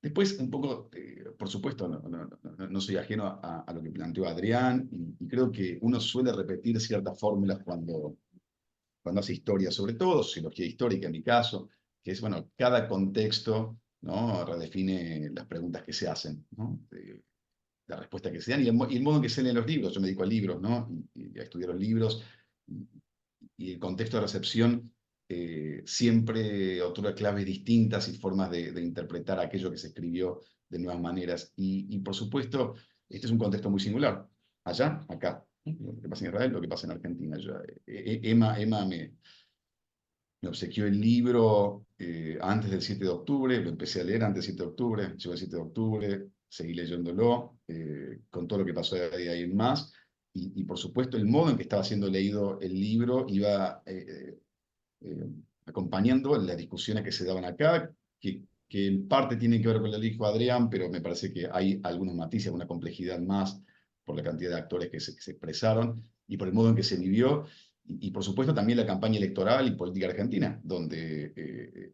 Después, un poco, por supuesto, no soy ajeno a lo que planteó Adrián, y creo que uno suele repetir ciertas fórmulas cuando hace historia, sobre todo sociología histórica en mi caso, que es, bueno, cada contexto, ¿no? Redefine las preguntas que se hacen, ¿no? La respuesta que se dan y el modo en que se leen los libros. Yo me dedico a libros, ¿no? Y a estudiar los libros, y, y el contexto de recepción siempre otorga claves distintas y formas de interpretar aquello que se escribió de nuevas maneras. Por supuesto, este es un contexto muy singular. Allá, acá. Lo que pasa en Israel, lo que pasa en Argentina. Emma me obsequió el libro antes del 7 de octubre, lo empecé a leer antes del 7 de octubre, llegó el 7 de octubre, seguí leyéndolo, con todo lo que pasó de ahí en más, por supuesto el modo en que estaba siendo leído el libro iba acompañando las discusiones que se daban acá, que en parte tienen que ver con lo que dijo Adrián, pero me parece que hay algunos matices, una complejidad más por la cantidad de actores que se expresaron y por el modo en que se vivió, por supuesto también la campaña electoral y política argentina, donde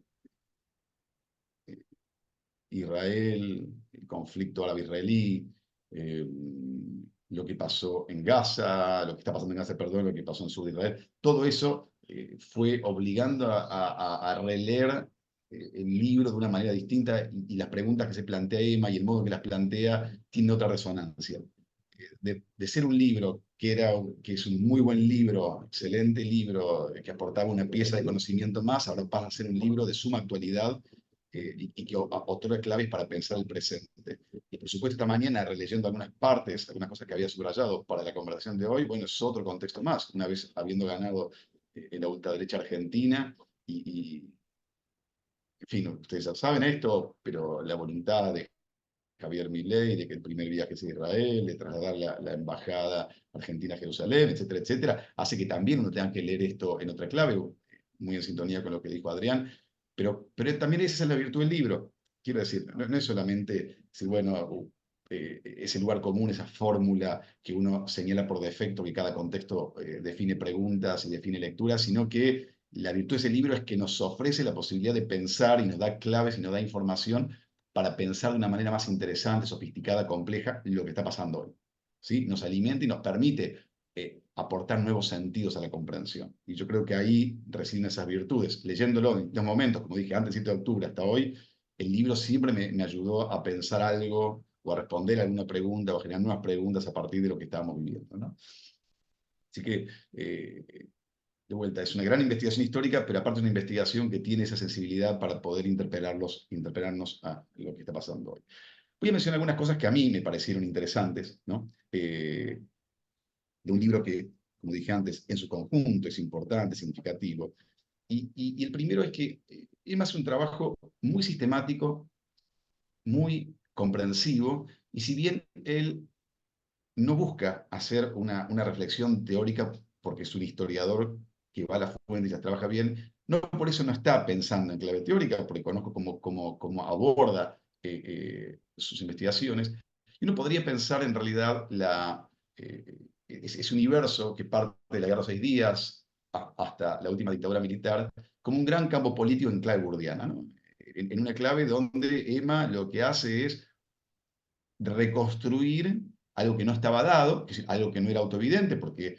Israel, el conflicto árabe-israelí, eh, lo que pasó en Gaza, lo que está pasando en Gaza, perdón, lo que pasó en el sur de Israel, todo eso fue obligando a releer el libro de una manera distinta y las preguntas que se plantea Emma y el modo que las plantea tiene otra resonancia. De ser un libro que es un muy buen libro, excelente libro, que aportaba una pieza de conocimiento más, ahora pasa a ser un libro de suma actualidad y que otorga claves para pensar el presente. Y por supuesto, esta mañana, releyendo algunas partes, algunas cosas que había subrayado para la conversación de hoy, bueno, es otro contexto más, una vez habiendo ganado en la ultraderecha argentina y, en fin, ustedes ya saben esto, pero la voluntad de Javier Milei, de que el primer viaje sea a Israel, de trasladar la embajada argentina a Jerusalén, etcétera, etcétera, hace que también uno tenga que leer esto en otra clave, muy en sintonía con lo que dijo Adrián, pero también esa es la virtud del libro. Quiero decir, no es solamente si, bueno, ese lugar común, esa fórmula que uno señala por defecto, que cada contexto define preguntas y define lecturas, sino que la virtud de ese libro es que nos ofrece la posibilidad de pensar y nos da claves y nos da información para pensar de una manera más interesante, sofisticada, compleja, lo que está pasando hoy. ¿Sí? Nos alimenta y nos permite aportar nuevos sentidos a la comprensión. Y yo creo que ahí residen esas virtudes. Leyéndolo en estos momentos, como dije antes, 7 de octubre hasta hoy, el libro siempre me ayudó a pensar algo o a responder alguna pregunta o a generar nuevas preguntas a partir de lo que estábamos viviendo, ¿no? Así que de vuelta, es una gran investigación histórica, pero aparte es una investigación que tiene esa sensibilidad para poder interpelarnos a lo que está pasando hoy. Voy a mencionar algunas cosas que a mí me parecieron interesantes, ¿no? De un libro que, como dije antes, en su conjunto es importante, significativo. Y el primero es que Emma hace un trabajo muy sistemático, muy comprensivo, y si bien él no busca hacer una reflexión teórica porque es un historiador que va a la fuente y las trabaja bien, no por eso no está pensando en clave teórica, porque conozco cómo aborda sus investigaciones, y uno podría pensar en realidad ese universo que parte de la Guerra de los 6 días hasta la última dictadura militar, como un gran campo político en clave burdiana, ¿no? En una clave donde Emma lo que hace es reconstruir algo que no estaba dado, que es algo que no era autoevidente, porque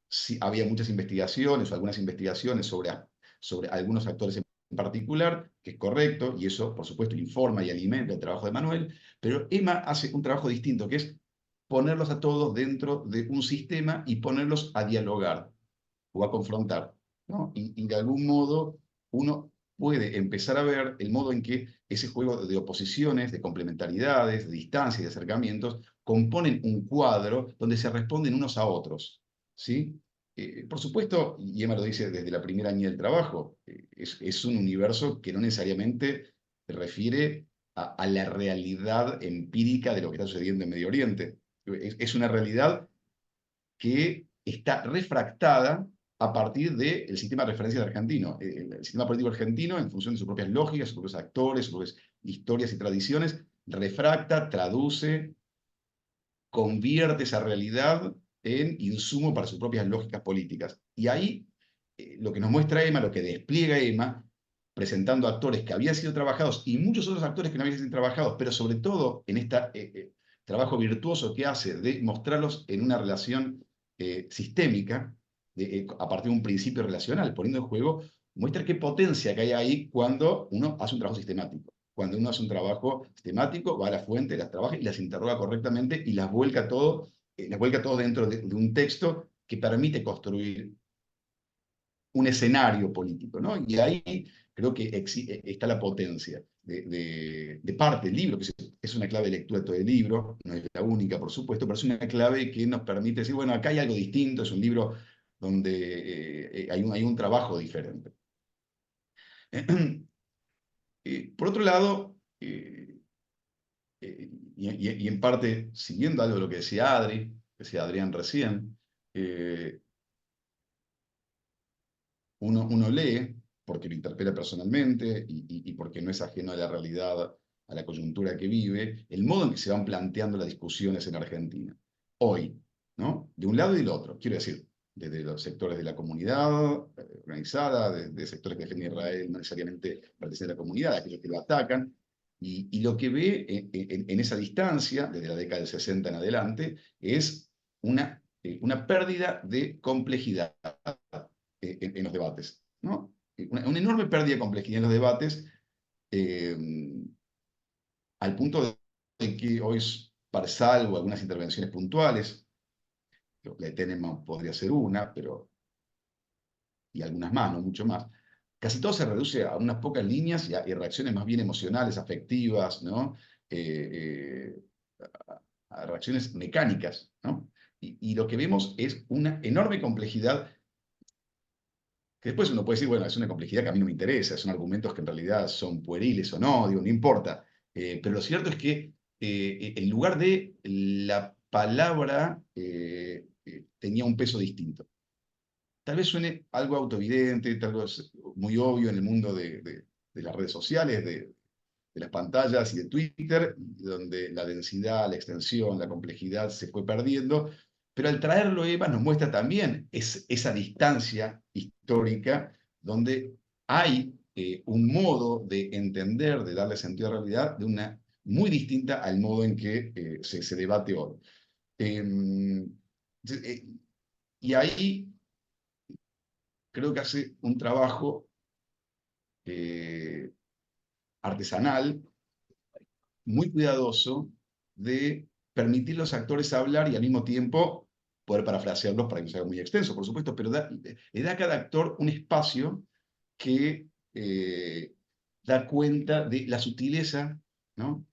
sí, había muchas investigaciones o algunas investigaciones sobre algunos actores en particular, que es correcto, y eso, por supuesto, informa y alimenta el trabajo de Manuel, pero Emma hace un trabajo distinto, que es ponerlos a todos dentro de un sistema y ponerlos a dialogar o a confrontar, ¿no? Y de algún modo uno puede empezar a ver el modo en que ese juego de oposiciones, de complementariedades, de distancias y de acercamientos componen un cuadro donde se responden unos a otros, ¿sí? Por supuesto, y Emma lo dice desde la primera año del trabajo, es un universo que no necesariamente se refiere a la realidad empírica de lo que está sucediendo en Medio Oriente. Es una realidad que está refractada a partir del sistema de referencia argentino. El sistema político argentino, en función de sus propias lógicas, sus propios actores, sus propias historias y tradiciones, refracta, traduce, convierte esa realidad en insumo para sus propias lógicas políticas. Y ahí lo que nos muestra Emma, lo que despliega Emma, presentando actores que habían sido trabajados y muchos otros actores que no habían sido trabajados, pero sobre todo en este trabajo virtuoso que hace de mostrarlos en una relación sistémica, a partir de un principio relacional, poniendo en juego, muestra qué potencia que hay ahí cuando uno hace un trabajo sistemático. Cuando uno hace un trabajo sistemático, va a la fuente, las trabaja y las interroga correctamente y las vuelca todo dentro de un texto que permite construir un escenario político, ¿no? Y ahí creo que está la potencia de parte del libro, que es una clave de lectura de todo el libro, no es la única, por supuesto, pero es una clave que nos permite decir, bueno, acá hay algo distinto, es un libro donde hay un trabajo diferente. Por otro lado, y en parte siguiendo algo de lo que decía Adrián recién, uno lee porque lo interpela personalmente y porque no es ajeno a la realidad, a la coyuntura que vive, el modo en que se van planteando las discusiones en Argentina. Hoy, ¿no? De un lado y del otro. Quiero decir, desde los sectores de la comunidad organizada, desde sectores que defienden Israel, no necesariamente pertenecen a la comunidad, aquellos que lo atacan, y lo que ve en esa distancia, desde la década del 60 en adelante, es una pérdida de complejidad en los debates, ¿no? Una enorme pérdida de complejidad en los debates, al punto de que hoy, salvo algunas intervenciones puntuales, la de Tenenbaum podría ser una, pero, y algunas más, no mucho más, casi todo se reduce a unas pocas líneas y reacciones más bien emocionales, afectivas, ¿no? A reacciones mecánicas, ¿no? Y lo que vemos es una enorme complejidad que después uno puede decir, bueno, es una complejidad que a mí no me interesa, son argumentos que en realidad son pueriles o no, digo, no importa. Pero lo cierto es que en lugar de la palabra tenía un peso distinto. Tal vez suene algo autoevidente, tal vez muy obvio en el mundo de las redes sociales, de las pantallas y de Twitter, donde la densidad, la extensión, la complejidad se fue perdiendo, pero al traerlo Eva nos muestra también esa distancia histórica donde hay un modo de entender, de darle sentido a la realidad, de una muy distinta al modo en que se debate hoy. Y ahí creo que hace un trabajo artesanal, muy cuidadoso, de permitir a los actores hablar y al mismo tiempo poder parafrasearlos para que no sea muy extenso, por supuesto, pero le da a cada actor un espacio que da cuenta de la sutileza, ¿no?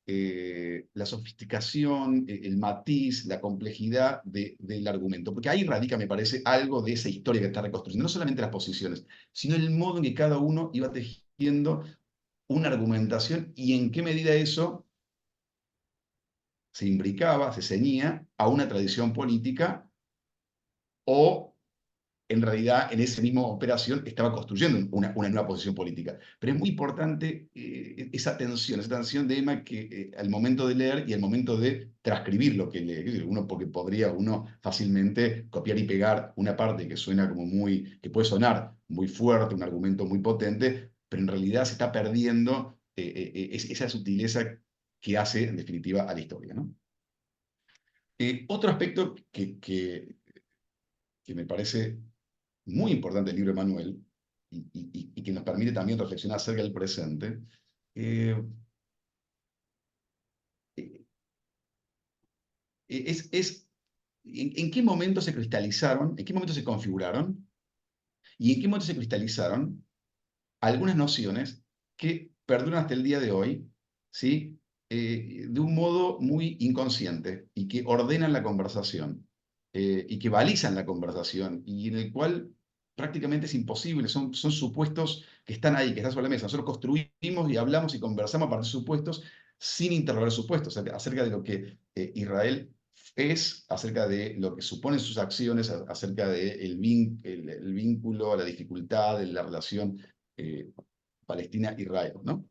La sofisticación, el matiz, la complejidad del argumento. Porque ahí radica, me parece, algo de esa historia que está reconstruyendo. No solamente las posiciones, sino el modo en que cada uno iba tejiendo una argumentación y en qué medida eso se imbricaba, se ceñía a una tradición política o en realidad en esa misma operación estaba construyendo una nueva posición política. Pero es muy importante esa tensión de Emma que al momento de leer y al momento de transcribir lo que lee, porque podría uno fácilmente copiar y pegar una parte que suena como que puede sonar muy fuerte, un argumento muy potente, pero en realidad se está perdiendo esa sutileza que hace en definitiva a la historia, ¿no? Otro aspecto que me parece muy importante el libro de Manuel y que nos permite también reflexionar acerca del presente, eh, es en qué momento se cristalizaron, en qué momento se configuraron y en qué momento se cristalizaron algunas nociones que perduran hasta el día de hoy, ¿sí? De un modo muy inconsciente y que ordenan la conversación y que balizan la conversación y en el cual prácticamente es imposible, son supuestos que están ahí, que están sobre la mesa. Nosotros construimos y hablamos y conversamos a partir de supuestos sin interrogar supuestos, acerca de lo que Israel es, acerca de lo que suponen sus acciones, acerca del el vínculo, la dificultad de la relación Palestina-Israel, ¿no?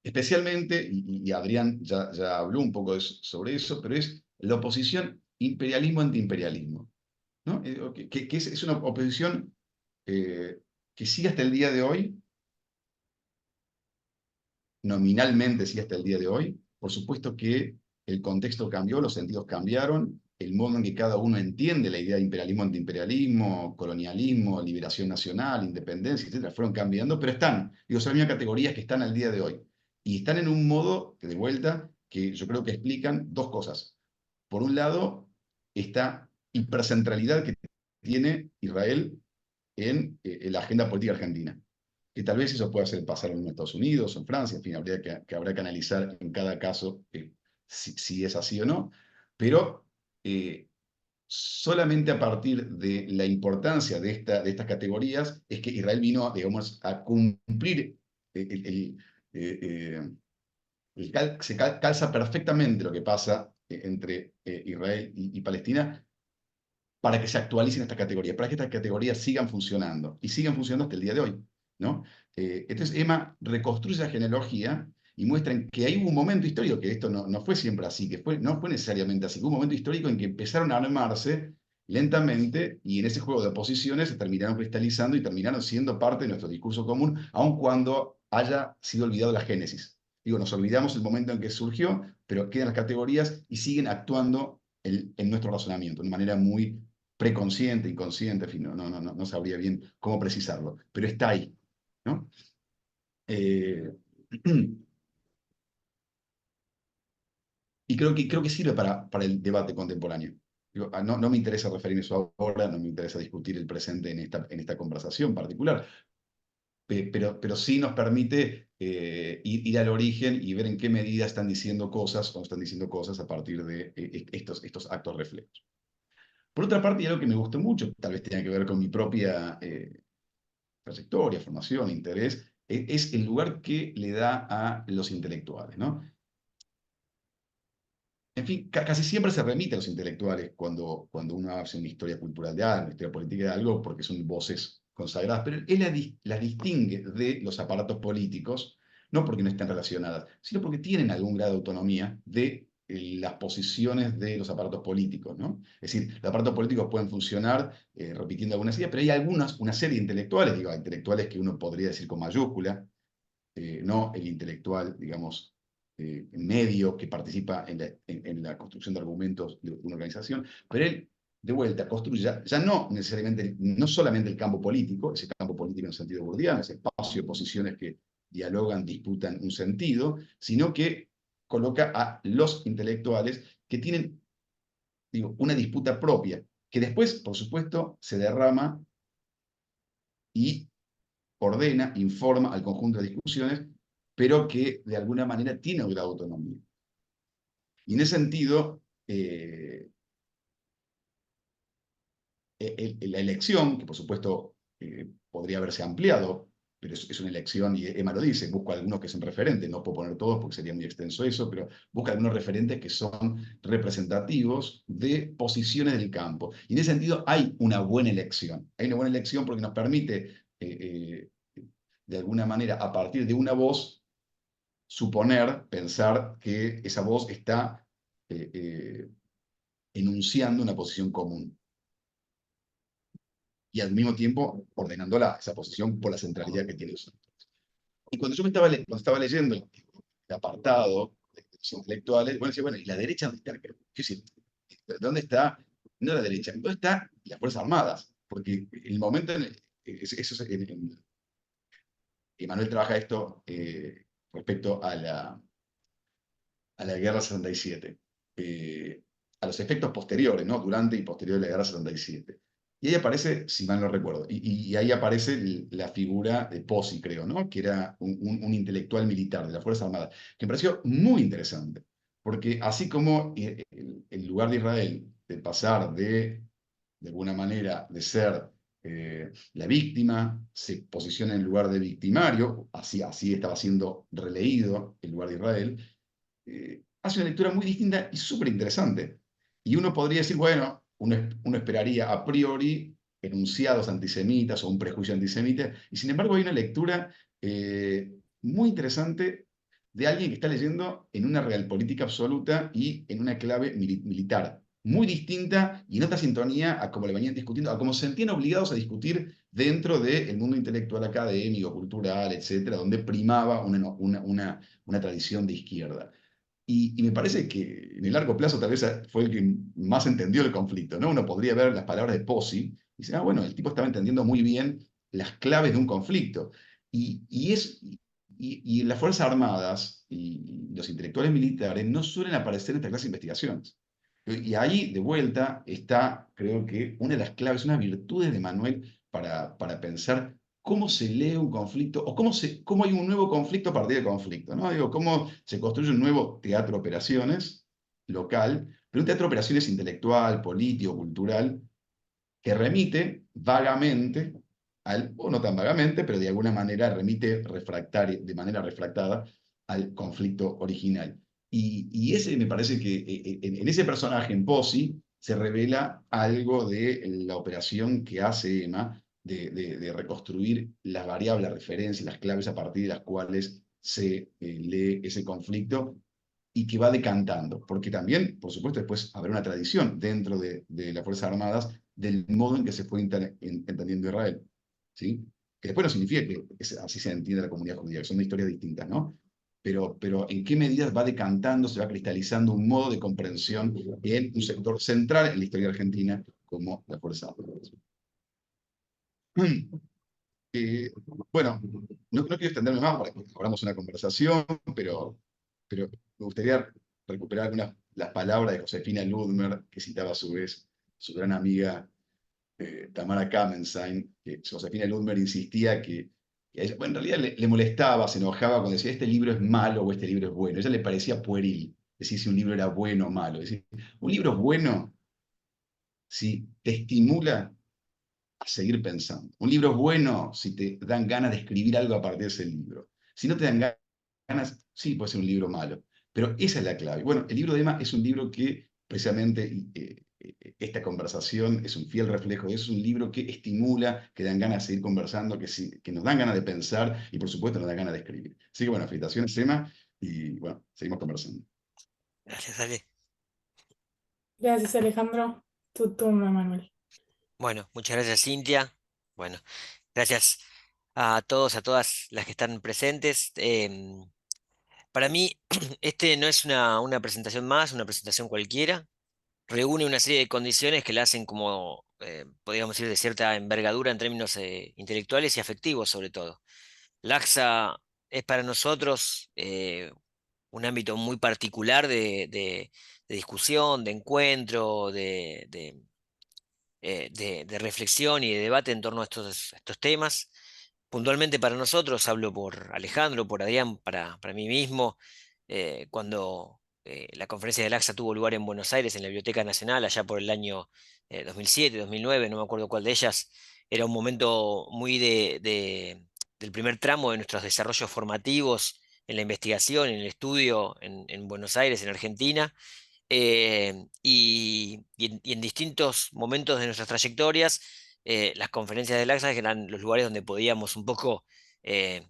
Especialmente, y Adrián ya habló un poco sobre eso, pero es la oposición imperialismo-antiimperialismo, ¿no? Que es una oposición que sigue hasta el día de hoy, nominalmente sigue hasta el día de hoy. Por supuesto que el contexto cambió, los sentidos cambiaron, el modo en que cada uno entiende la idea de imperialismo, antiimperialismo, colonialismo, liberación nacional, independencia, etcétera, fueron cambiando, pero están, digo, son las mismas categorías que están al día de hoy. Y están en un modo, de vuelta, que yo creo que explican dos cosas. Por un lado, esta hipercentralidad que tiene Israel en la agenda política argentina, que tal vez eso pueda hacer pasar en Estados Unidos o en Francia, en fin, habrá que analizar en cada caso si es así o no, pero solamente a partir de la importancia de estas categorías es que Israel vino, digamos, a cumplir se calza perfectamente lo que pasa entre Israel y Palestina para que se actualicen estas categorías, para que estas categorías sigan funcionando y sigan funcionando hasta el día de hoy, ¿no? Entonces Emma reconstruye la genealogía y muestran que hay un momento histórico, que esto no fue siempre así, no fue necesariamente así, hubo un momento histórico en que empezaron a armarse lentamente y en ese juego de oposiciones se terminaron cristalizando y terminaron siendo parte de nuestro discurso común, aun cuando haya sido olvidado la génesis. Digo, nos olvidamos el momento en que surgió, pero quedan las categorías y siguen actuando en nuestro razonamiento de una manera muy preconsciente, inconsciente, en fin, no sabría bien cómo precisarlo, pero está ahí, ¿no? Y creo que sirve para el debate contemporáneo. Digo, no me interesa referirme a eso ahora, no me interesa discutir el presente en esta conversación particular, pero sí nos permite ir al origen y ver en qué medida están diciendo cosas o no están diciendo cosas a partir de estos actos reflejos. Por otra parte, y algo que me gustó mucho, tal vez tenga que ver con mi propia trayectoria, formación, interés, es el lugar que le da a los intelectuales, ¿no? En fin, casi siempre se remite a los intelectuales cuando uno hace una historia cultural de algo, una historia política de algo, porque son voces consagradas, pero él las distingue de los aparatos políticos, no porque no estén relacionadas, sino porque tienen algún grado de autonomía de las posiciones de los aparatos políticos, ¿no? Es decir, los aparatos políticos pueden funcionar repitiendo algunas ideas, pero hay una serie de intelectuales, digo, intelectuales que uno podría decir con mayúscula, no el intelectual, digamos, medio que participa en la construcción de argumentos de una organización, pero él, de vuelta, construye ya no necesariamente, no solamente el campo político, ese campo político en el sentido burdiano, ese espacio de posiciones que dialogan, disputan un sentido, sino que coloca a los intelectuales que tienen, digo, una disputa propia, que después, por supuesto, se derrama y ordena, informa al conjunto de discusiones, pero que de alguna manera tiene un grado de autonomía. Y en ese sentido, la elección, que por supuesto podría haberse ampliado, pero es una elección, y Emma lo dice, busco algunos que son referentes, no puedo poner todos porque sería muy extenso eso, pero busca algunos referentes que son representativos de posiciones del campo. Y en ese sentido hay una buena elección. Hay una buena elección porque nos permite, de alguna manera, a partir de una voz, suponer, pensar que esa voz está enunciando una posición común y al mismo tiempo ordenándola, esa posición, por la centralidad que tiene los autores. Y cuando yo cuando estaba leyendo el apartado de los intelectuales, bueno, decía, bueno, ¿y la derecha dónde está? ¿Qué decir, ¿dónde está? No la derecha, ¿dónde están las Fuerzas Armadas? Porque el momento Emanuel trabaja esto respecto a la Guerra 77, a los efectos posteriores, ¿no? Durante y posterior a la Guerra 77. Y ahí aparece, si mal no recuerdo, y ahí aparece la figura de Pozzi, creo, ¿no? Que era un intelectual militar de las Fuerzas Armadas, que me pareció muy interesante, porque así como el lugar de Israel, de pasar de alguna manera, de ser la víctima, se posiciona en el lugar de victimario, así estaba siendo releído el lugar de Israel, hace una lectura muy distinta y súper interesante. Y uno podría decir, bueno, uno esperaría a priori enunciados antisemitas o un prejuicio antisemita, y sin embargo hay una lectura muy interesante de alguien que está leyendo en una realpolitik absoluta y en una clave militar, muy distinta y en otra sintonía a como le venían discutiendo, a como se sentían obligados a discutir dentro del mundo intelectual académico, cultural, etcétera, donde primaba una tradición de izquierda. Y me parece que en el largo plazo tal vez fue el que más entendió el conflicto, ¿no? Uno podría ver las palabras de Pozzi y decir, ah, bueno, el tipo estaba entendiendo muy bien las claves de un conflicto. Y las Fuerzas Armadas y los intelectuales militares no suelen aparecer en esta clase de investigaciones. Y ahí, de vuelta, está, creo que, una de las claves, una virtudes de Manuel para pensar cómo se lee un conflicto o cómo hay un nuevo conflicto a partir del conflicto, ¿no? Digo, cómo se construye un nuevo teatro de operaciones local, pero un teatro de operaciones intelectual, político, cultural, que remite vagamente, o no tan vagamente, pero de alguna manera remite de manera refractada al conflicto original. Y ese me parece que en ese personaje, en Pozzi, se revela algo de la operación que hace Emma de reconstruir las variables, referencias, las claves a partir de las cuales se lee ese conflicto y que va decantando, porque también, por supuesto, después habrá una tradición dentro de las Fuerzas Armadas del modo en que se fue entendiendo Israel, ¿sí? Que después no significa que así se entiende la comunidad judía, que son historias distintas, ¿no? Pero en qué medida va decantando, se va cristalizando un modo de comprensión en un sector central en la historia argentina como la Fuerza Armada. Bueno, no quiero extenderme más para que abramos una conversación, pero me gustaría recuperar algunas las palabras de Josefina Ludmer, que citaba a su vez su gran amiga Tamara Kamenstein, que Josefina Ludmer insistía que a ella, bueno, en realidad le molestaba, se enojaba cuando decía este libro es malo o este libro es bueno. A ella le parecía pueril decir si un libro era bueno o malo. Es decir, un libro es bueno si te estimula a seguir pensando. Un libro es bueno si te dan ganas de escribir algo a partir de ese libro. Si no te dan ganas, sí, puede ser un libro malo. Pero esa es la clave. Bueno, el libro de Emma es un libro que precisamente esta conversación es un fiel reflejo de eso. Es un libro que estimula, que dan ganas de seguir conversando, que nos dan ganas de pensar y por supuesto nos dan ganas de escribir. Así que bueno, felicitaciones Emma y bueno, seguimos conversando. Gracias, Ale. Gracias, Alejandro. Tu turno, Manuel. Bueno, muchas gracias, Cintia. Bueno, gracias a todos, a todas las que están presentes. Para mí, este no es una presentación más, una presentación cualquiera. Reúne una serie de condiciones que la hacen como, podríamos decir, de cierta envergadura en términos intelectuales y afectivos, sobre todo. Laxa es para nosotros un ámbito muy particular de discusión, de encuentro, de reflexión y de debate en torno a estos temas. Puntualmente para nosotros, hablo por Alejandro, por Adrián, para mí mismo, cuando la conferencia del AXA tuvo lugar en Buenos Aires, en la Biblioteca Nacional, allá por el año 2007, 2009, no me acuerdo cuál de ellas, era un momento muy del primer tramo de nuestros desarrollos formativos en la investigación, en el estudio en Buenos Aires, en Argentina, y en distintos momentos de nuestras trayectorias, las conferencias del AXA eran los lugares donde podíamos un poco, en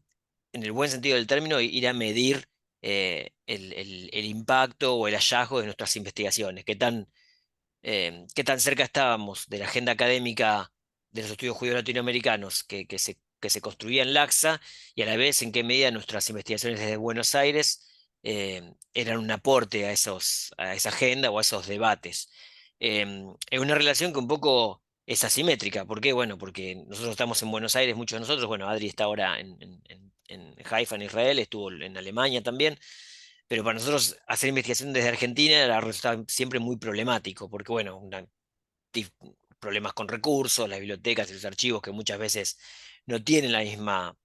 el buen sentido del término, ir a medir el impacto o el hallazgo de nuestras investigaciones, qué tan cerca estábamos de la agenda académica de los estudios judíos latinoamericanos que se construía en Laxa, y a la vez en qué medida nuestras investigaciones desde Buenos Aires eran un aporte a esa agenda o a esos debates. Es una relación que un poco es asimétrica. ¿Por qué? Bueno, porque nosotros estamos en Buenos Aires, muchos de nosotros, bueno, Adri está ahora en Haifa, en Israel, estuvo en Alemania también, pero para nosotros hacer investigación desde Argentina era resultaba siempre muy problemático, porque bueno, ti- problemas con recursos, las bibliotecas y los archivos que muchas veces no tienen la misma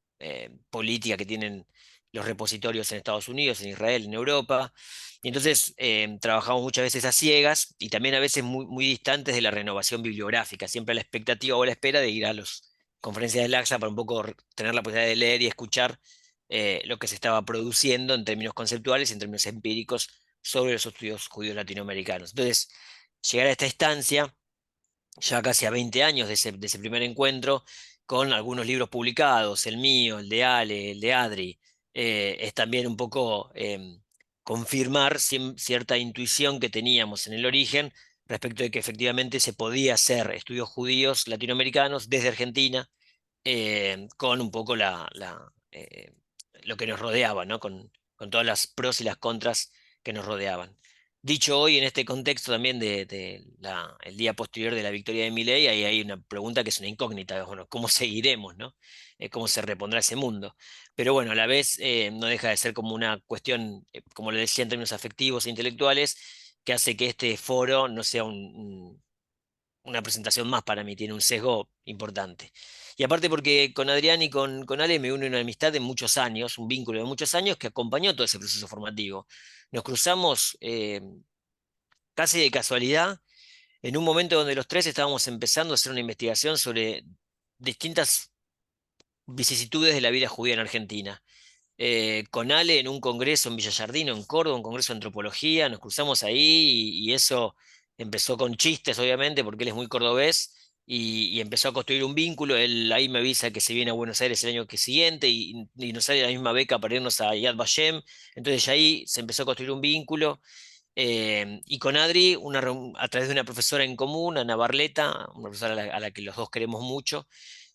política que tienen los repositorios en Estados Unidos, en Israel, en Europa. Y entonces trabajamos muchas veces a ciegas y también a veces muy distantes de la renovación bibliográfica, siempre a la expectativa o a la espera de ir a las conferencias del AXA para un poco tener la posibilidad de leer y escuchar lo que se estaba produciendo en términos conceptuales y en términos empíricos sobre los estudios judíos latinoamericanos. Entonces, llegar a esta instancia ya casi a 20 años de ese primer encuentro, con algunos libros publicados, el mío, el de Ale, el de Adri, es también un poco confirmar cierta intuición que teníamos en el origen respecto de que efectivamente se podía hacer estudios judíos latinoamericanos desde Argentina, con un poco lo que nos rodeaba, ¿no? Con todas las pros y las contras que nos rodeaban. Dicho hoy en este contexto también el día posterior de la victoria de Milei, ahí hay una pregunta que es una incógnita, bueno, ¿cómo seguiremos, no? ¿Cómo se repondrá ese mundo? Pero bueno, a la vez no deja de ser como una cuestión, como le decía, en términos afectivos e intelectuales, que hace que este foro no sea una presentación más para mí, tiene un sesgo importante. Y aparte porque con Adrián y con Ale me une una amistad de muchos años, un vínculo de muchos años que acompañó todo ese proceso formativo. Nos cruzamos casi de casualidad en un momento donde los tres estábamos empezando a hacer una investigación sobre distintas vicisitudes de la vida judía en Argentina. Con Ale en un congreso en Villallardino, en Córdoba, un congreso de antropología, nos cruzamos ahí y eso empezó con chistes, obviamente, porque él es muy cordobés y empezó a construir un vínculo. Él ahí me avisa que se viene a Buenos Aires el año que siguiente y nos sale la misma beca para irnos a Yad Vashem. Entonces ya ahí se empezó a construir un vínculo. Y con Adri, a través de una profesora en común, Ana Barleta, una profesora a la que los dos queremos mucho,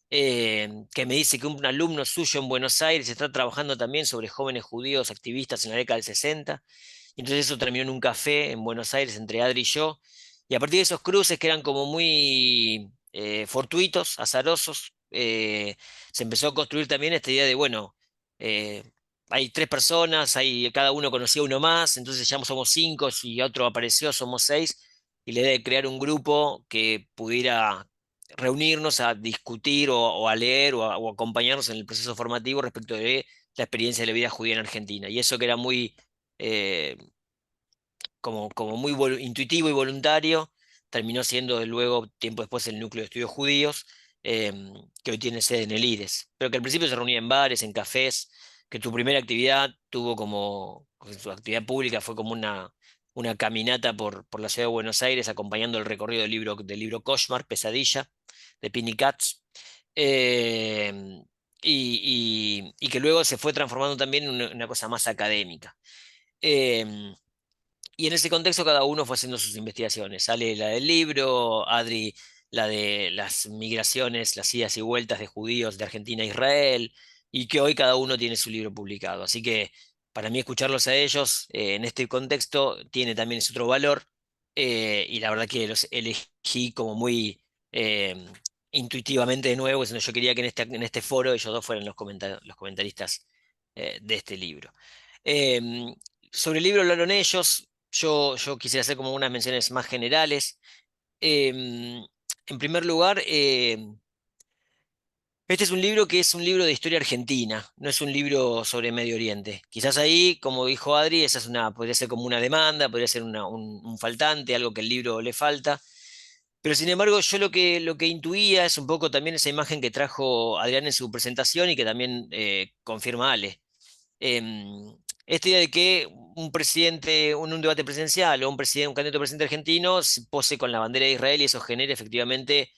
que me dice que un alumno suyo en Buenos Aires está trabajando también sobre jóvenes judíos activistas en la década del 60. Y entonces eso terminó en un café en Buenos Aires entre Adri y yo. Y a partir de esos cruces que eran como muy fortuitos, azarosos, se empezó a construir también esta idea de, bueno, hay 3 personas, cada uno conocía a uno más, entonces ya somos 5, si otro apareció, somos 6, y la idea de crear un grupo que pudiera reunirnos a discutir o a leer o acompañarnos en el proceso formativo respecto de la experiencia de la vida judía en Argentina. Y eso que era muy, eh, como muy intuitivo y voluntario, terminó siendo luego, tiempo después, el núcleo de estudios judíos, que hoy tiene sede en el IDES, pero que al principio se reunía en bares, en cafés, que tu primera actividad su actividad pública fue como una caminata por la ciudad de Buenos Aires, acompañando el recorrido del libro Koshmar, Pesadilla, de Pini Katz. em, y que luego se fue transformando también en una cosa más académica. Em, y en ese contexto cada uno fue haciendo sus investigaciones. Sale la del libro, Adri la de las migraciones, las idas y vueltas de judíos de Argentina a Israel, y que hoy cada uno tiene su libro publicado. Así que para mí escucharlos a ellos en este contexto tiene también ese otro valor, y la verdad que los elegí como muy intuitivamente de nuevo, sino yo quería que en este foro ellos dos fueran los comentaristas de este libro. Em, Sobre el libro hablaron ellos. Yo quisiera hacer como unas menciones más generales. Em, en primer lugar, este es un libro que es un libro de historia argentina, no es un libro sobre Medio Oriente. Quizás ahí, como dijo Adri, podría ser como una demanda, podría ser un faltante, algo que el libro le falta. Pero sin embargo, yo lo que intuía es un poco también esa imagen que trajo Adrián en su presentación y que también confirma Ale. Esta idea de que un presidente, un debate presidencial o un candidato a presidente argentino se pose con la bandera de Israel y eso genere efectivamente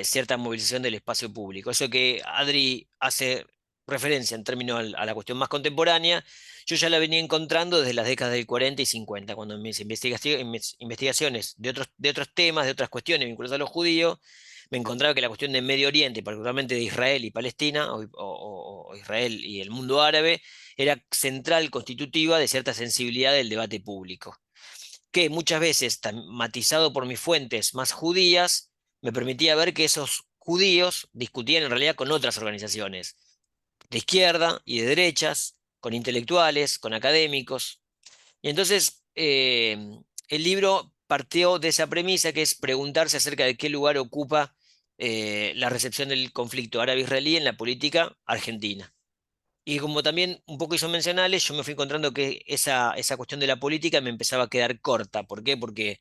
cierta movilización del espacio público. Eso que Adri hace referencia en términos a la cuestión más contemporánea, yo ya la venía encontrando desde las décadas del 40 y 50, cuando en mis investigaciones de otros temas, de otras cuestiones vinculadas a los judíos, me encontraba que la cuestión de Medio Oriente, particularmente de Israel y Palestina, o Israel y el mundo árabe, era central, constitutiva de cierta sensibilidad del debate público, que muchas veces, matizado por mis fuentes más judías, me permitía ver que esos judíos discutían en realidad con otras organizaciones, de izquierda y de derechas, con intelectuales, con académicos. Y entonces el libro partió de esa premisa, que es preguntarse acerca de qué lugar ocupa la recepción del conflicto árabe-israelí en la política argentina. Y como también un poco hizo mencionales, yo me fui encontrando que esa cuestión de la política me empezaba a quedar corta. ¿Por qué? Porque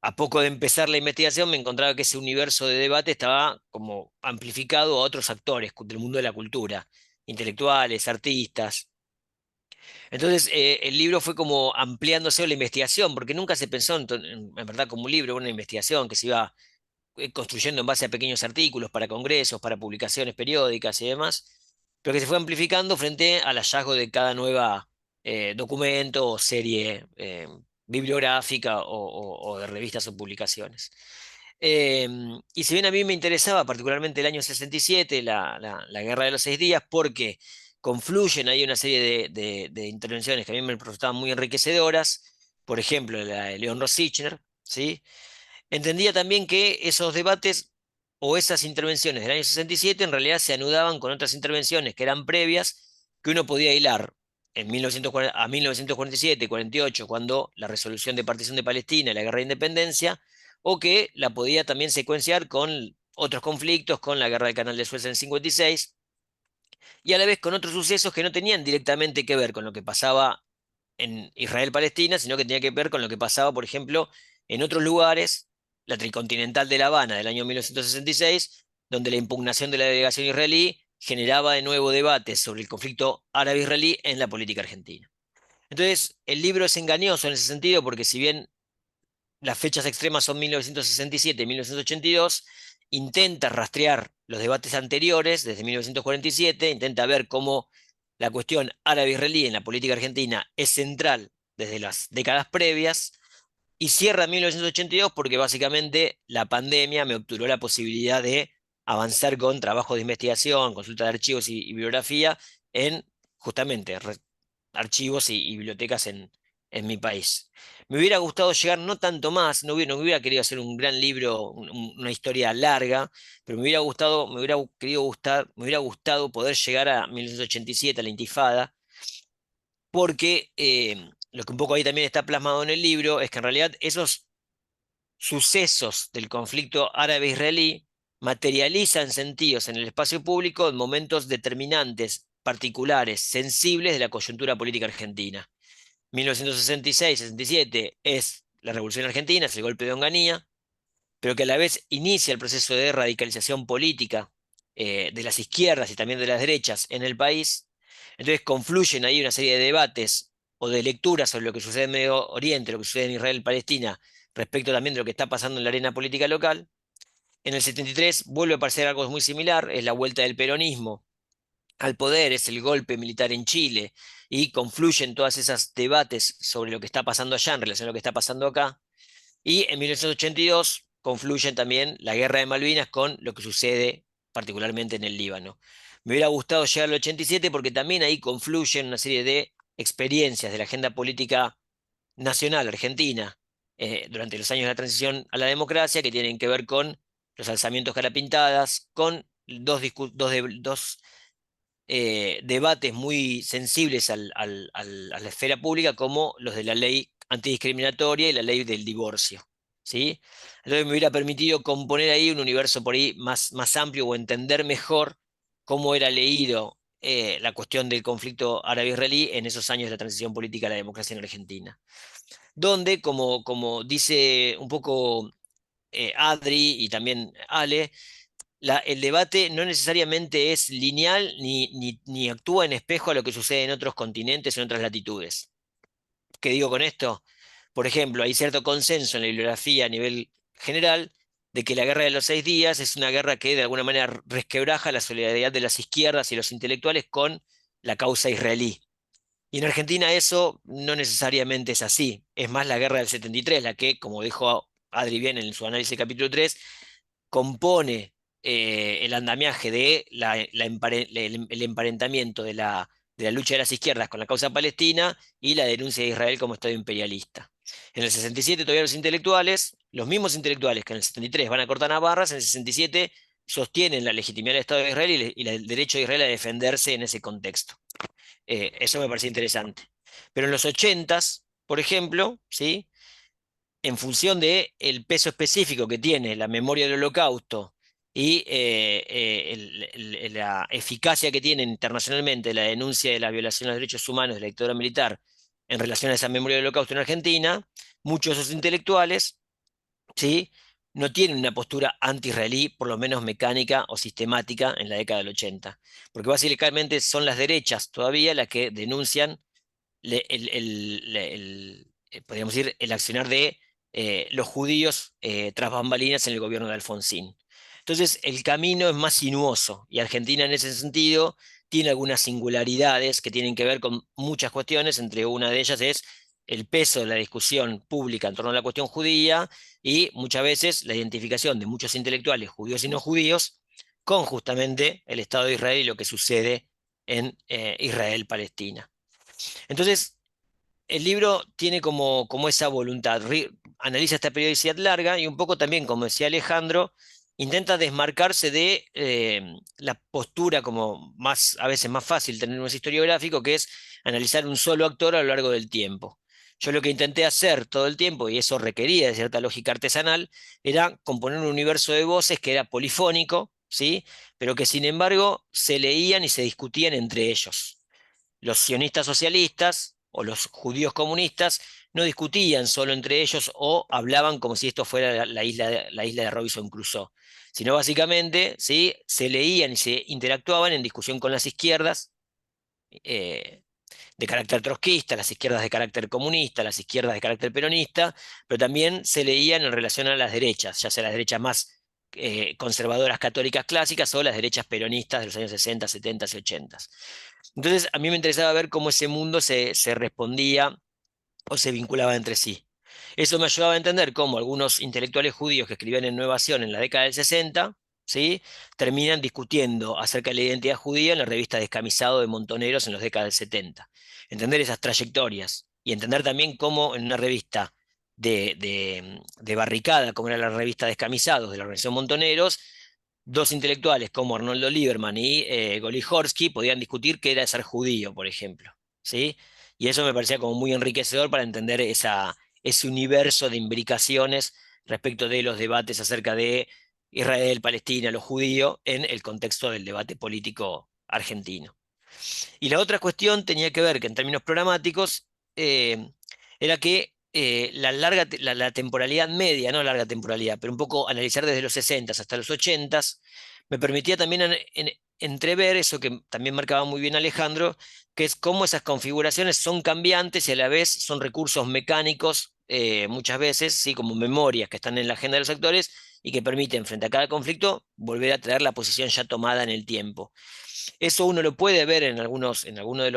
a poco de empezar la investigación me encontraba que ese universo de debate estaba como amplificado a otros actores del mundo de la cultura, intelectuales, artistas. Entonces el libro fue como ampliándose la investigación, porque nunca se pensó en verdad como un libro, una investigación que se iba construyendo en base a pequeños artículos para congresos, para publicaciones periódicas y demás, pero que se fue amplificando frente al hallazgo de cada nueva documento o serie bibliográfica o de revistas o publicaciones. Y si bien a mí me interesaba particularmente el año 67, la Guerra de los 6 días, porque confluyen ahí una serie de intervenciones que a mí me resultaban muy enriquecedoras, por ejemplo, la de León Rosichner, ¿sí? Entendía también que esos debates o esas intervenciones del año 67 en realidad se anudaban con otras intervenciones que eran previas, que uno podía hilar en 1940, a 1947, 48, cuando la resolución de partición de Palestina y la guerra de independencia, o que la podía también secuenciar con otros conflictos, con la guerra del Canal de Suez en 56, y a la vez con otros sucesos que no tenían directamente que ver con lo que pasaba en Israel-Palestina, sino que tenía que ver con lo que pasaba, por ejemplo, en otros lugares, la Tricontinental de La Habana del año 1966, donde la impugnación de la delegación israelí generaba de nuevo debates sobre el conflicto árabe-israelí en la política argentina. Entonces, el libro es engañoso en ese sentido, porque si bien las fechas extremas son 1967 y 1982, intenta rastrear los debates anteriores desde 1947, intenta ver cómo la cuestión árabe-israelí en la política argentina es central desde las décadas previas, y cierra en 1982 porque básicamente la pandemia me obturó la posibilidad de avanzar con trabajos de investigación, consulta de archivos y bibliografía en justamente archivos y bibliotecas en mi país. Me hubiera gustado llegar no tanto más, no hubiera querido hacer un gran libro, una historia larga, pero me hubiera gustado poder llegar a 1987, a la Intifada, porque lo que un poco ahí también está plasmado en el libro es que en realidad esos sucesos del conflicto árabe-israelí materializan sentidos en el espacio público en momentos determinantes, particulares, sensibles de la coyuntura política argentina. 1966-67 es la Revolución Argentina, es el golpe de Onganía, pero que a la vez inicia el proceso de radicalización política de las izquierdas y también de las derechas en el país. Entonces confluyen ahí una serie de debates o de lecturas sobre lo que sucede en Medio Oriente, lo que sucede en Israel y Palestina, respecto también de lo que está pasando en la arena política local. En el 73 vuelve a aparecer algo muy similar, es la vuelta del peronismo al poder, es el golpe militar en Chile, y confluyen todas esas debates sobre lo que está pasando allá en relación a lo que está pasando acá. Y en 1982 confluyen también la guerra de Malvinas con lo que sucede particularmente en el Líbano. Me hubiera gustado llegar al 87 porque también ahí confluyen una serie de experiencias de la agenda política nacional argentina durante los años de la transición a la democracia que tienen que ver con los alzamientos carapintadas, con dos debates muy sensibles a la esfera pública, como los de la ley antidiscriminatoria y la ley del divorcio. ¿Sí? Entonces me hubiera permitido componer ahí un universo por ahí más amplio o entender mejor cómo era leído la cuestión del conflicto árabe-israelí en esos años de la transición política a la democracia en Argentina. Donde, como dice un poco Adri y también Ale, el debate no necesariamente es lineal ni actúa en espejo a lo que sucede en otros continentes o en otras latitudes. ¿Qué digo con esto? Por ejemplo, hay cierto consenso en la bibliografía a nivel general de que la Guerra de los 6 días es una guerra que de alguna manera resquebraja la solidaridad de las izquierdas y los intelectuales con la causa israelí. Y en Argentina eso no necesariamente es así. Es más la Guerra del 73, la que, como dijo Adri bien en su análisis capítulo 3, compone el andamiaje de el emparentamiento de la lucha de las izquierdas con la causa palestina y la denuncia de Israel como Estado imperialista. En el 67 todavía los mismos intelectuales que en el 73 van a cortar navarras, en el 67 sostienen la legitimidad del Estado de Israel y el derecho de Israel a defenderse en ese contexto. Eso me parece interesante. Pero en los 80s, por ejemplo, ¿sí? En función de el peso específico que tiene la memoria del Holocausto y la eficacia que tiene internacionalmente la denuncia de la violación de los derechos humanos de la dictadura militar en relación a esa memoria del Holocausto en Argentina, muchos de esos intelectuales, ¿sí? No tienen una postura anti-israelí, por lo menos mecánica o sistemática, en la década del 80, porque básicamente son las derechas todavía las que denuncian podríamos decir, el accionar de los judíos tras bambalinas en el gobierno de Alfonsín. Entonces, el camino es más sinuoso y Argentina en ese sentido tiene algunas singularidades que tienen que ver con muchas cuestiones, entre una de ellas es el peso de la discusión pública en torno a la cuestión judía y muchas veces la identificación de muchos intelectuales judíos y no judíos con justamente el Estado de Israel y lo que sucede en Israel-Palestina. Entonces, el libro tiene como esa voluntad, analiza esta periodicidad larga y un poco también, como decía Alejandro, intenta desmarcarse de la postura como a veces más fácil tener un historiográfico, que es analizar un solo actor a lo largo del tiempo. Yo lo que intenté hacer todo el tiempo, y eso requería de cierta lógica artesanal, era componer un universo de voces que era polifónico, ¿sí? Pero que sin embargo se leían y se discutían entre ellos. Los sionistas socialistas o los judíos comunistas no discutían solo entre ellos o hablaban como si esto fuera la isla de Robinson Crusoe, sino básicamente, ¿sí? Se leían y se interactuaban en discusión con las izquierdas eh, de carácter trotskista, las izquierdas de carácter comunista, las izquierdas de carácter peronista, pero también se leían en relación a las derechas, ya sea las derechas más conservadoras católicas clásicas o las derechas peronistas de los años 60, 70 y 80. Entonces, a mí me interesaba ver cómo ese mundo se respondía o se vinculaba entre sí. Eso me ayudaba a entender cómo algunos intelectuales judíos que escribían en Nuevación en la década del 60, ¿sí? Terminan discutiendo acerca de la identidad judía en la revista Descamisado de Montoneros en las décadas del 70. Entender esas trayectorias y entender también cómo en una revista de barricada, como era la revista Descamisados de la Organización Montoneros, dos intelectuales como Arnoldo Lieberman y Goligorsky podían discutir qué era ser judío, por ejemplo, ¿sí? Y eso me parecía como muy enriquecedor para entender ese universo de imbricaciones respecto de los debates acerca de Israel, Palestina, lo judío, en el contexto del debate político argentino. Y la otra cuestión tenía que ver que en términos programáticos era que la temporalidad media, no larga temporalidad, pero un poco analizar desde los 60 hasta los 80 me permitía también entrever eso que también marcaba muy bien Alejandro, que es cómo esas configuraciones son cambiantes y a la vez son recursos mecánicos muchas veces, ¿sí? Como memorias que están en la agenda de los actores y que permiten frente a cada conflicto volver a traer la posición ya tomada en el tiempo. Eso uno lo puede ver en algunos de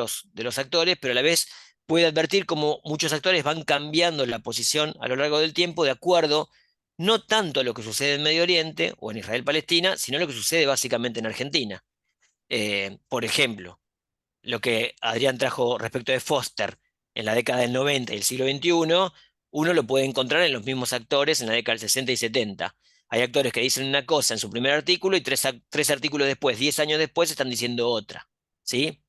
los actores, pero a la vez puede advertir cómo muchos actores van cambiando la posición a lo largo del tiempo de acuerdo no tanto a lo que sucede en Medio Oriente o en Israel-Palestina, sino a lo que sucede básicamente en Argentina. Por ejemplo, lo que Adrián trajo respecto de Foster en la década del 90 y el siglo XXI, uno lo puede encontrar en los mismos actores en la década del 60 y 70. Hay actores que dicen una cosa en su primer artículo y tres artículos después, 10 años después, están diciendo otra, ¿sí?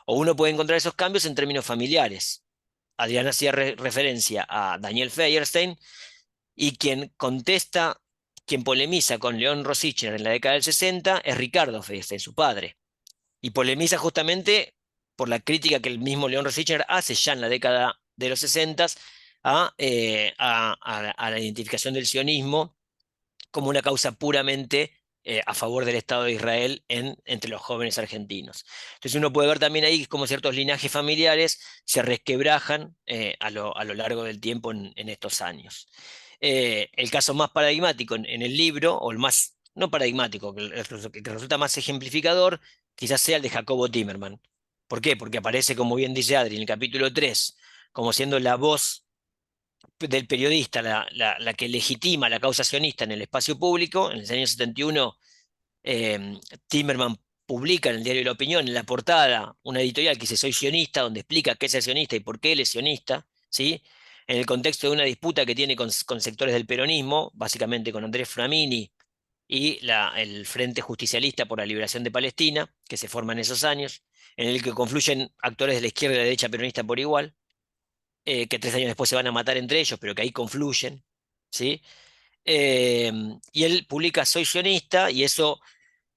O uno puede encontrar esos cambios en términos familiares. Adrián hacía referencia a Daniel Feuerstein y quien polemiza con León Rosichner en la década del 60 es Ricardo Feuerstein, su padre. Y polemiza justamente por la crítica que el mismo León Rosichner hace ya en la década de los 60 a la identificación del sionismo como una causa puramente a favor del Estado de Israel entre los jóvenes argentinos. Entonces uno puede ver también ahí cómo ciertos linajes familiares se resquebrajan a lo largo del tiempo en estos años. El caso más paradigmático en el libro, o el más, no paradigmático, que resulta más ejemplificador, quizás sea el de Jacobo Timerman. ¿Por qué? Porque aparece, como bien dice Adri, en el capítulo 3, como siendo la voz del periodista, la que legitima la causa sionista en el espacio público. En el año 71, Timerman publica en el diario La Opinión, en la portada, una editorial que dice Soy sionista, donde explica qué es ser sionista y por qué él es sionista, ¿sí? En el contexto de una disputa que tiene con sectores del peronismo, básicamente con Andrés Framini y el Frente Justicialista por la Liberación de Palestina, que se forma en esos años, en el que confluyen actores de la izquierda y la derecha peronista por igual, que 3 años después se van a matar entre ellos, pero que ahí confluyen, ¿sí? Y él publica Soy sionista y eso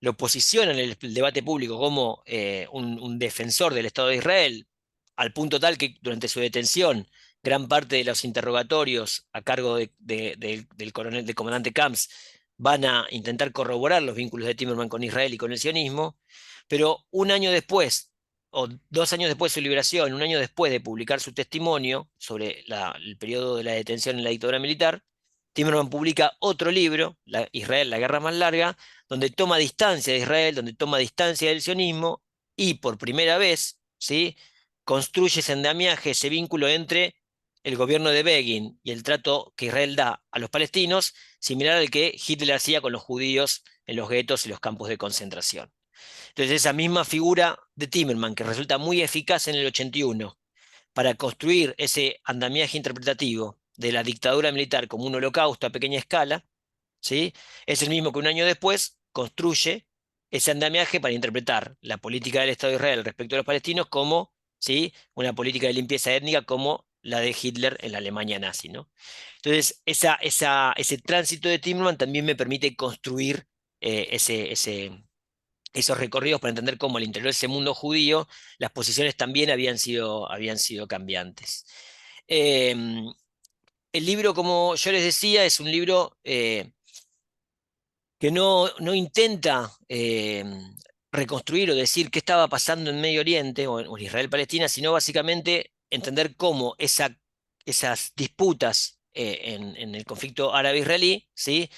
lo posiciona en el debate público como un defensor del Estado de Israel, al punto tal que durante su detención, gran parte de los interrogatorios a cargo del comandante Camps van a intentar corroborar los vínculos de Timerman con Israel y con el sionismo, pero un año después, o 2 años después de su liberación, un año después de publicar su testimonio sobre el periodo de la detención en la dictadura militar, Timerman publica otro libro, Israel, la guerra más larga, donde toma distancia de Israel, donde toma distancia del sionismo y por primera vez, ¿sí? Construye ese andamiaje, ese vínculo entre el gobierno de Begin y el trato que Israel da a los palestinos, similar al que Hitler hacía con los judíos en los guetos y los campos de concentración. Entonces esa misma figura de Timerman, que resulta muy eficaz en el 81 para construir ese andamiaje interpretativo de la dictadura militar como un holocausto a pequeña escala, ¿sí? Es el mismo que un año después construye ese andamiaje para interpretar la política del Estado de Israel respecto a los palestinos como, ¿sí? Una política de limpieza étnica como la de Hitler en la Alemania nazi, ¿no? Entonces, ese tránsito de Timerman también me permite construir esos recorridos para entender cómo al interior de ese mundo judío las posiciones también habían sido cambiantes. El libro, como yo les decía, es un libro que no intenta reconstruir o decir qué estaba pasando en Medio Oriente o en Israel-Palestina, sino básicamente entender cómo esas disputas en el conflicto árabe-israelí, ¿sí?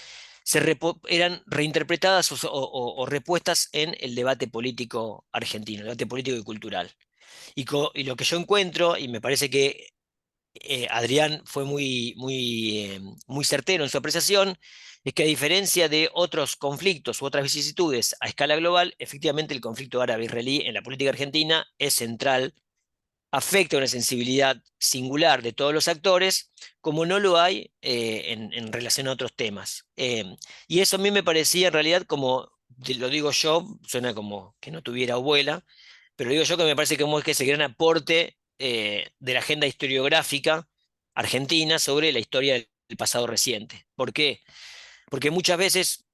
Eran reinterpretadas o repuestas en el debate político argentino, el debate político y cultural. Y lo que yo encuentro, y me parece que Adrián fue muy certero en su apreciación, es que a diferencia de otros conflictos u otras vicisitudes a escala global, efectivamente el conflicto árabe-israelí en la política argentina es central afecta una sensibilidad singular de todos los actores, como no lo hay en relación a otros temas. Y eso a mí me parecía en realidad como, lo digo yo, suena como que no tuviera abuela, pero digo yo que me parece como es que ese gran aporte de la agenda historiográfica argentina sobre la historia del pasado reciente. ¿Por qué? Porque muchas veces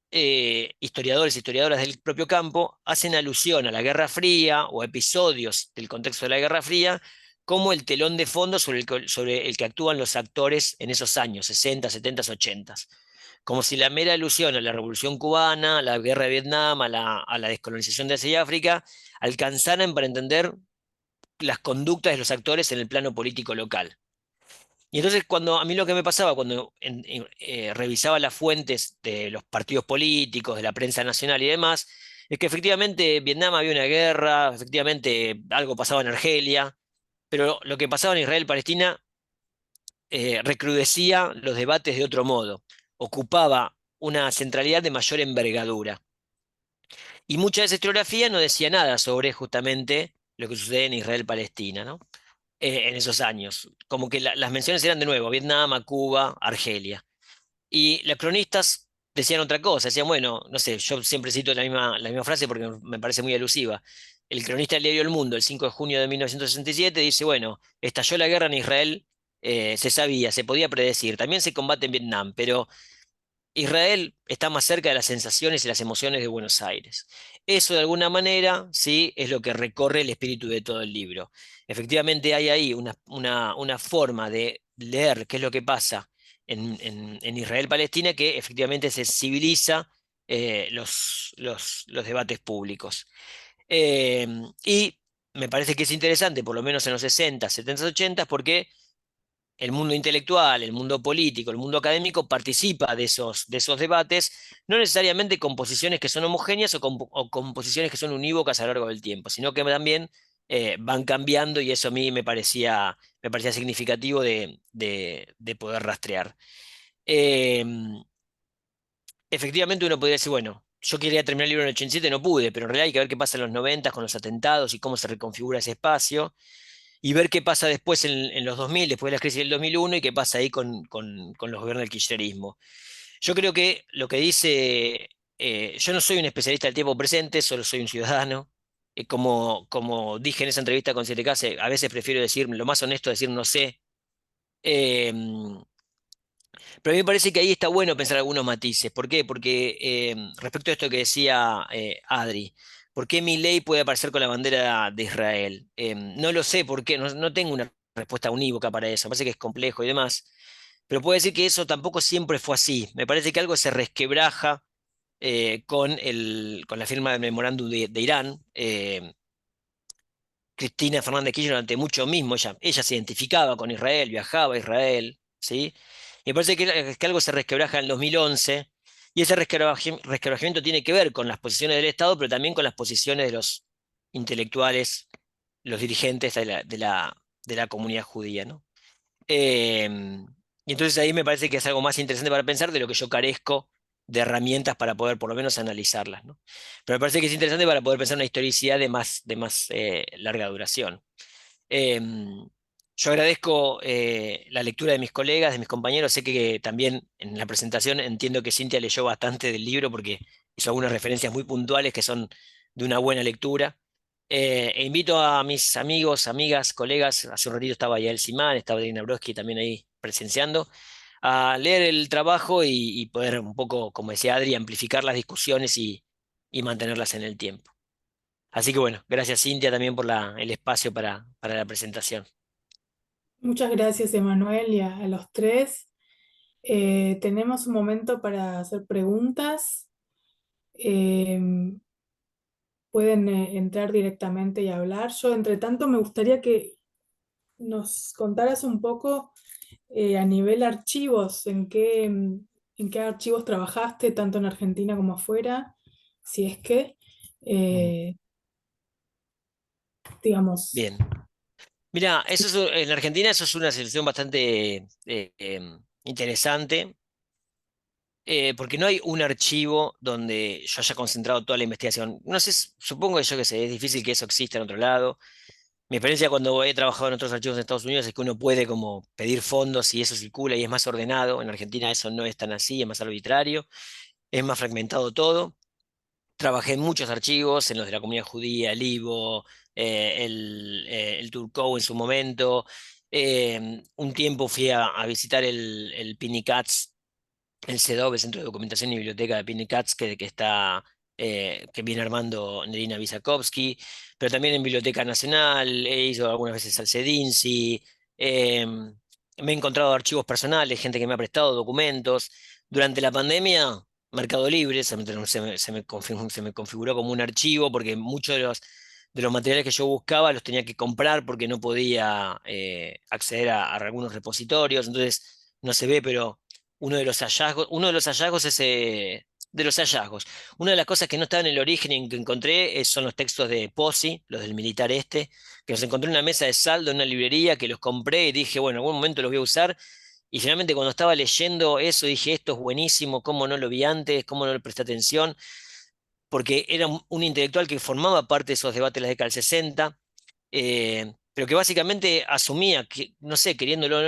historiadores y historiadoras del propio campo hacen alusión a la Guerra Fría o a episodios del contexto de la Guerra Fría como el telón de fondo sobre el que actúan los actores en esos años, 60, 70, 80. Como si la mera alusión a la Revolución Cubana, a la Guerra de Vietnam, a la descolonización de Asia y África, alcanzaran para entender las conductas de los actores en el plano político local. Y entonces cuando a mí lo que me pasaba cuando revisaba las fuentes de los partidos políticos, de la prensa nacional y demás, es que efectivamente en Vietnam había una guerra, efectivamente algo pasaba en Argelia, pero lo que pasaba en Israel-Palestina recrudecía los debates de otro modo, ocupaba una centralidad de mayor envergadura. Y mucha de esa historiografía no decía nada sobre justamente lo que sucede en Israel-Palestina, ¿no? En esos años. Como que las menciones eran de nuevo, Vietnam, a Cuba, Argelia. Y los cronistas decían otra cosa, decían, bueno, no sé, yo siempre cito la misma frase porque me parece muy alusiva. El cronista del diario El Mundo, el 5 de junio de 1967, dice, bueno, estalló la guerra en Israel, se sabía, se podía predecir, también se combate en Vietnam, pero Israel está más cerca de las sensaciones y las emociones de Buenos Aires. Eso de alguna manera, sí, es lo que recorre el espíritu de todo el libro. Efectivamente hay ahí una forma de leer qué es lo que pasa en Israel-Palestina que efectivamente sensibiliza los debates públicos. Eh, y me parece que es interesante, por lo menos en los 60, 70, 80, porque el mundo intelectual, el mundo político, el mundo académico participa de esos debates, no necesariamente con posiciones que son homogéneas o con posiciones que son unívocas a lo largo del tiempo, sino que también van cambiando y eso a mí me parecía significativo de poder rastrear. Eh, Efectivamente uno podría decir, bueno, yo quería terminar el libro en el 87, no pude, pero en realidad hay que ver qué pasa en los 90 con los atentados y cómo se reconfigura ese espacio y ver qué pasa después en los 2000, después de la crisis del 2001, y qué pasa ahí con los gobiernos del kirchnerismo. Yo creo que lo que dice, yo no soy un especialista del tiempo presente, solo soy un ciudadano. Como dije en esa entrevista con 7K, a veces prefiero decir, lo más honesto es decir no sé. Eh, pero a mí me parece que ahí está bueno pensar algunos matices. ¿Por qué? Porque respecto a esto que decía Adri, ¿por qué Milei puede aparecer con la bandera de Israel? No lo sé por qué, no tengo una respuesta unívoca para eso, me parece que es complejo y demás, pero puedo decir que eso tampoco siempre fue así. Me parece que algo se resquebraja con la firma del memorándum de Irán. Cristina Fernández Kirchner durante mucho mismo, ella se identificaba con Israel, viajaba a Israel, ¿sí? Y me parece que algo se resquebraja en el 2011, y ese resquebrajamiento tiene que ver con las posiciones del Estado, pero también con las posiciones de los intelectuales, los dirigentes de la comunidad judía, ¿no? Y entonces ahí me parece que es algo más interesante para pensar de lo que yo carezco de herramientas para poder por lo menos analizarlas, ¿no? Pero me parece que es interesante para poder pensar una historicidad de más larga duración. Em, yo agradezco la lectura de mis colegas, de mis compañeros. Sé que también en la presentación entiendo que Cintia leyó bastante del libro porque hizo algunas referencias muy puntuales que son de una buena lectura. E invito a mis amigos, amigas, colegas, hace un ratito estaba Yael Simán, estaba Dina Broski también ahí presenciando, a leer el trabajo y poder un poco, como decía Adri, amplificar las discusiones y mantenerlas en el tiempo. Así que bueno, gracias Cintia también por el espacio para la presentación. Muchas gracias, Emanuel, y a los tres. Tenemos un momento para hacer preguntas. Eh, Pueden entrar directamente y hablar. Yo, entre tanto, me gustaría que nos contaras un poco a nivel archivos, en qué archivos trabajaste, tanto en Argentina como afuera, si es que, eh, digamos, Bien. Mira, en Argentina eso es una situación bastante interesante, porque no hay un archivo donde yo haya concentrado toda la investigación. No sé, supongo que yo que sé, es difícil que eso exista en otro lado. Mi experiencia cuando he trabajado en otros archivos en Estados Unidos es que uno puede como pedir fondos y eso circula y es más ordenado. En Argentina eso no es tan así, es más arbitrario, es más fragmentado todo. Trabajé en muchos archivos, en los de la comunidad judía, el IVO, el Turco en su momento. Un tiempo fui a visitar el Pinnicats, el CEDOB, el Centro de Documentación y Biblioteca de Pinnicats, que viene armando Nerina Visakovsky, pero también en Biblioteca Nacional, he ido algunas veces al CEDINSI, me he encontrado archivos personales, gente que me ha prestado documentos. Durante la pandemia, Mercado Libre se me configuró como un archivo porque muchos de los materiales que yo buscaba los tenía que comprar porque no podía acceder a algunos repositorios, entonces no se ve, pero uno de los hallazgos es de los hallazgos. Una de las cosas que no estaba en el origen y que encontré son los textos de Pozzi, los del militar este, que los encontré en una mesa de saldo en una librería, que los compré y dije, bueno, en algún momento los voy a usar. Y finalmente cuando estaba leyendo eso dije, esto es buenísimo, ¿cómo no lo vi antes? ¿Cómo no le presté atención? Porque era un intelectual que formaba parte de esos debates de la década del 60, pero que básicamente asumía que, no sé, queriéndolo o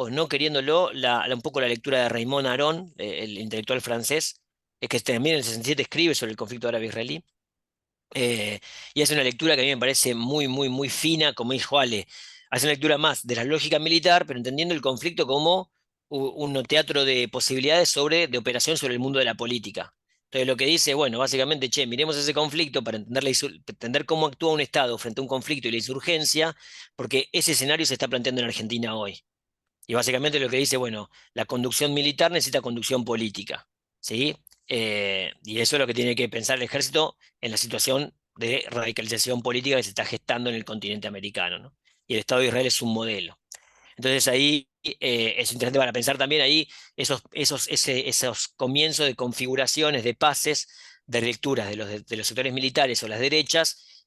no queriéndolo, un poco la lectura de Raymond Aron, el intelectual francés, que también en el 67 escribe sobre el conflicto árabe-israelí. Y hace una lectura que a mí me parece muy, muy, muy fina, como dijo Ale. Hace una lectura más de la lógica militar, pero entendiendo el conflicto como un teatro de posibilidades de operación sobre el mundo de la política. Entonces lo que dice, bueno, básicamente, che, miremos ese conflicto para entender cómo actúa un Estado frente a un conflicto y la insurgencia, porque ese escenario se está planteando en Argentina hoy. Y básicamente lo que dice, bueno, la conducción militar necesita conducción política, ¿sí? Y eso es lo que tiene que pensar el ejército en la situación de radicalización política que se está gestando en el continente americano, ¿no? Y el Estado de Israel es un modelo. Entonces ahí es interesante para pensar también ahí esos comienzos de configuraciones, de pases, de lecturas de los sectores militares o las derechas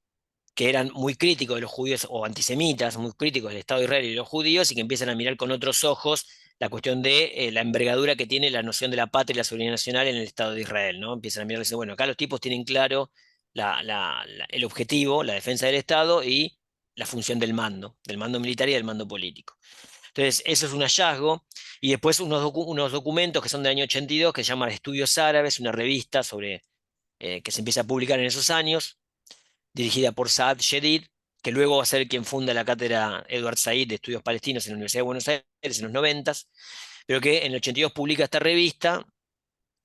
que eran muy críticos de los judíos o antisemitas, muy críticos del Estado de Israel y de los judíos, y que empiezan a mirar con otros ojos la cuestión de la envergadura que tiene la noción de la patria y la soberanía nacional en el Estado de Israel, ¿no? Empiezan a mirar y dicen, bueno, acá los tipos tienen claro el objetivo, la defensa del Estado y la función del mando militar y del mando político. Entonces, eso es un hallazgo. Y después unos documentos que son del año 82, que se llaman Estudios Árabes, una revista que se empieza a publicar en esos años, dirigida por Saad Jedid, que luego va a ser quien funda la cátedra Edward Said de Estudios Palestinos en la Universidad de Buenos Aires en los 90, pero que en el 82 publica esta revista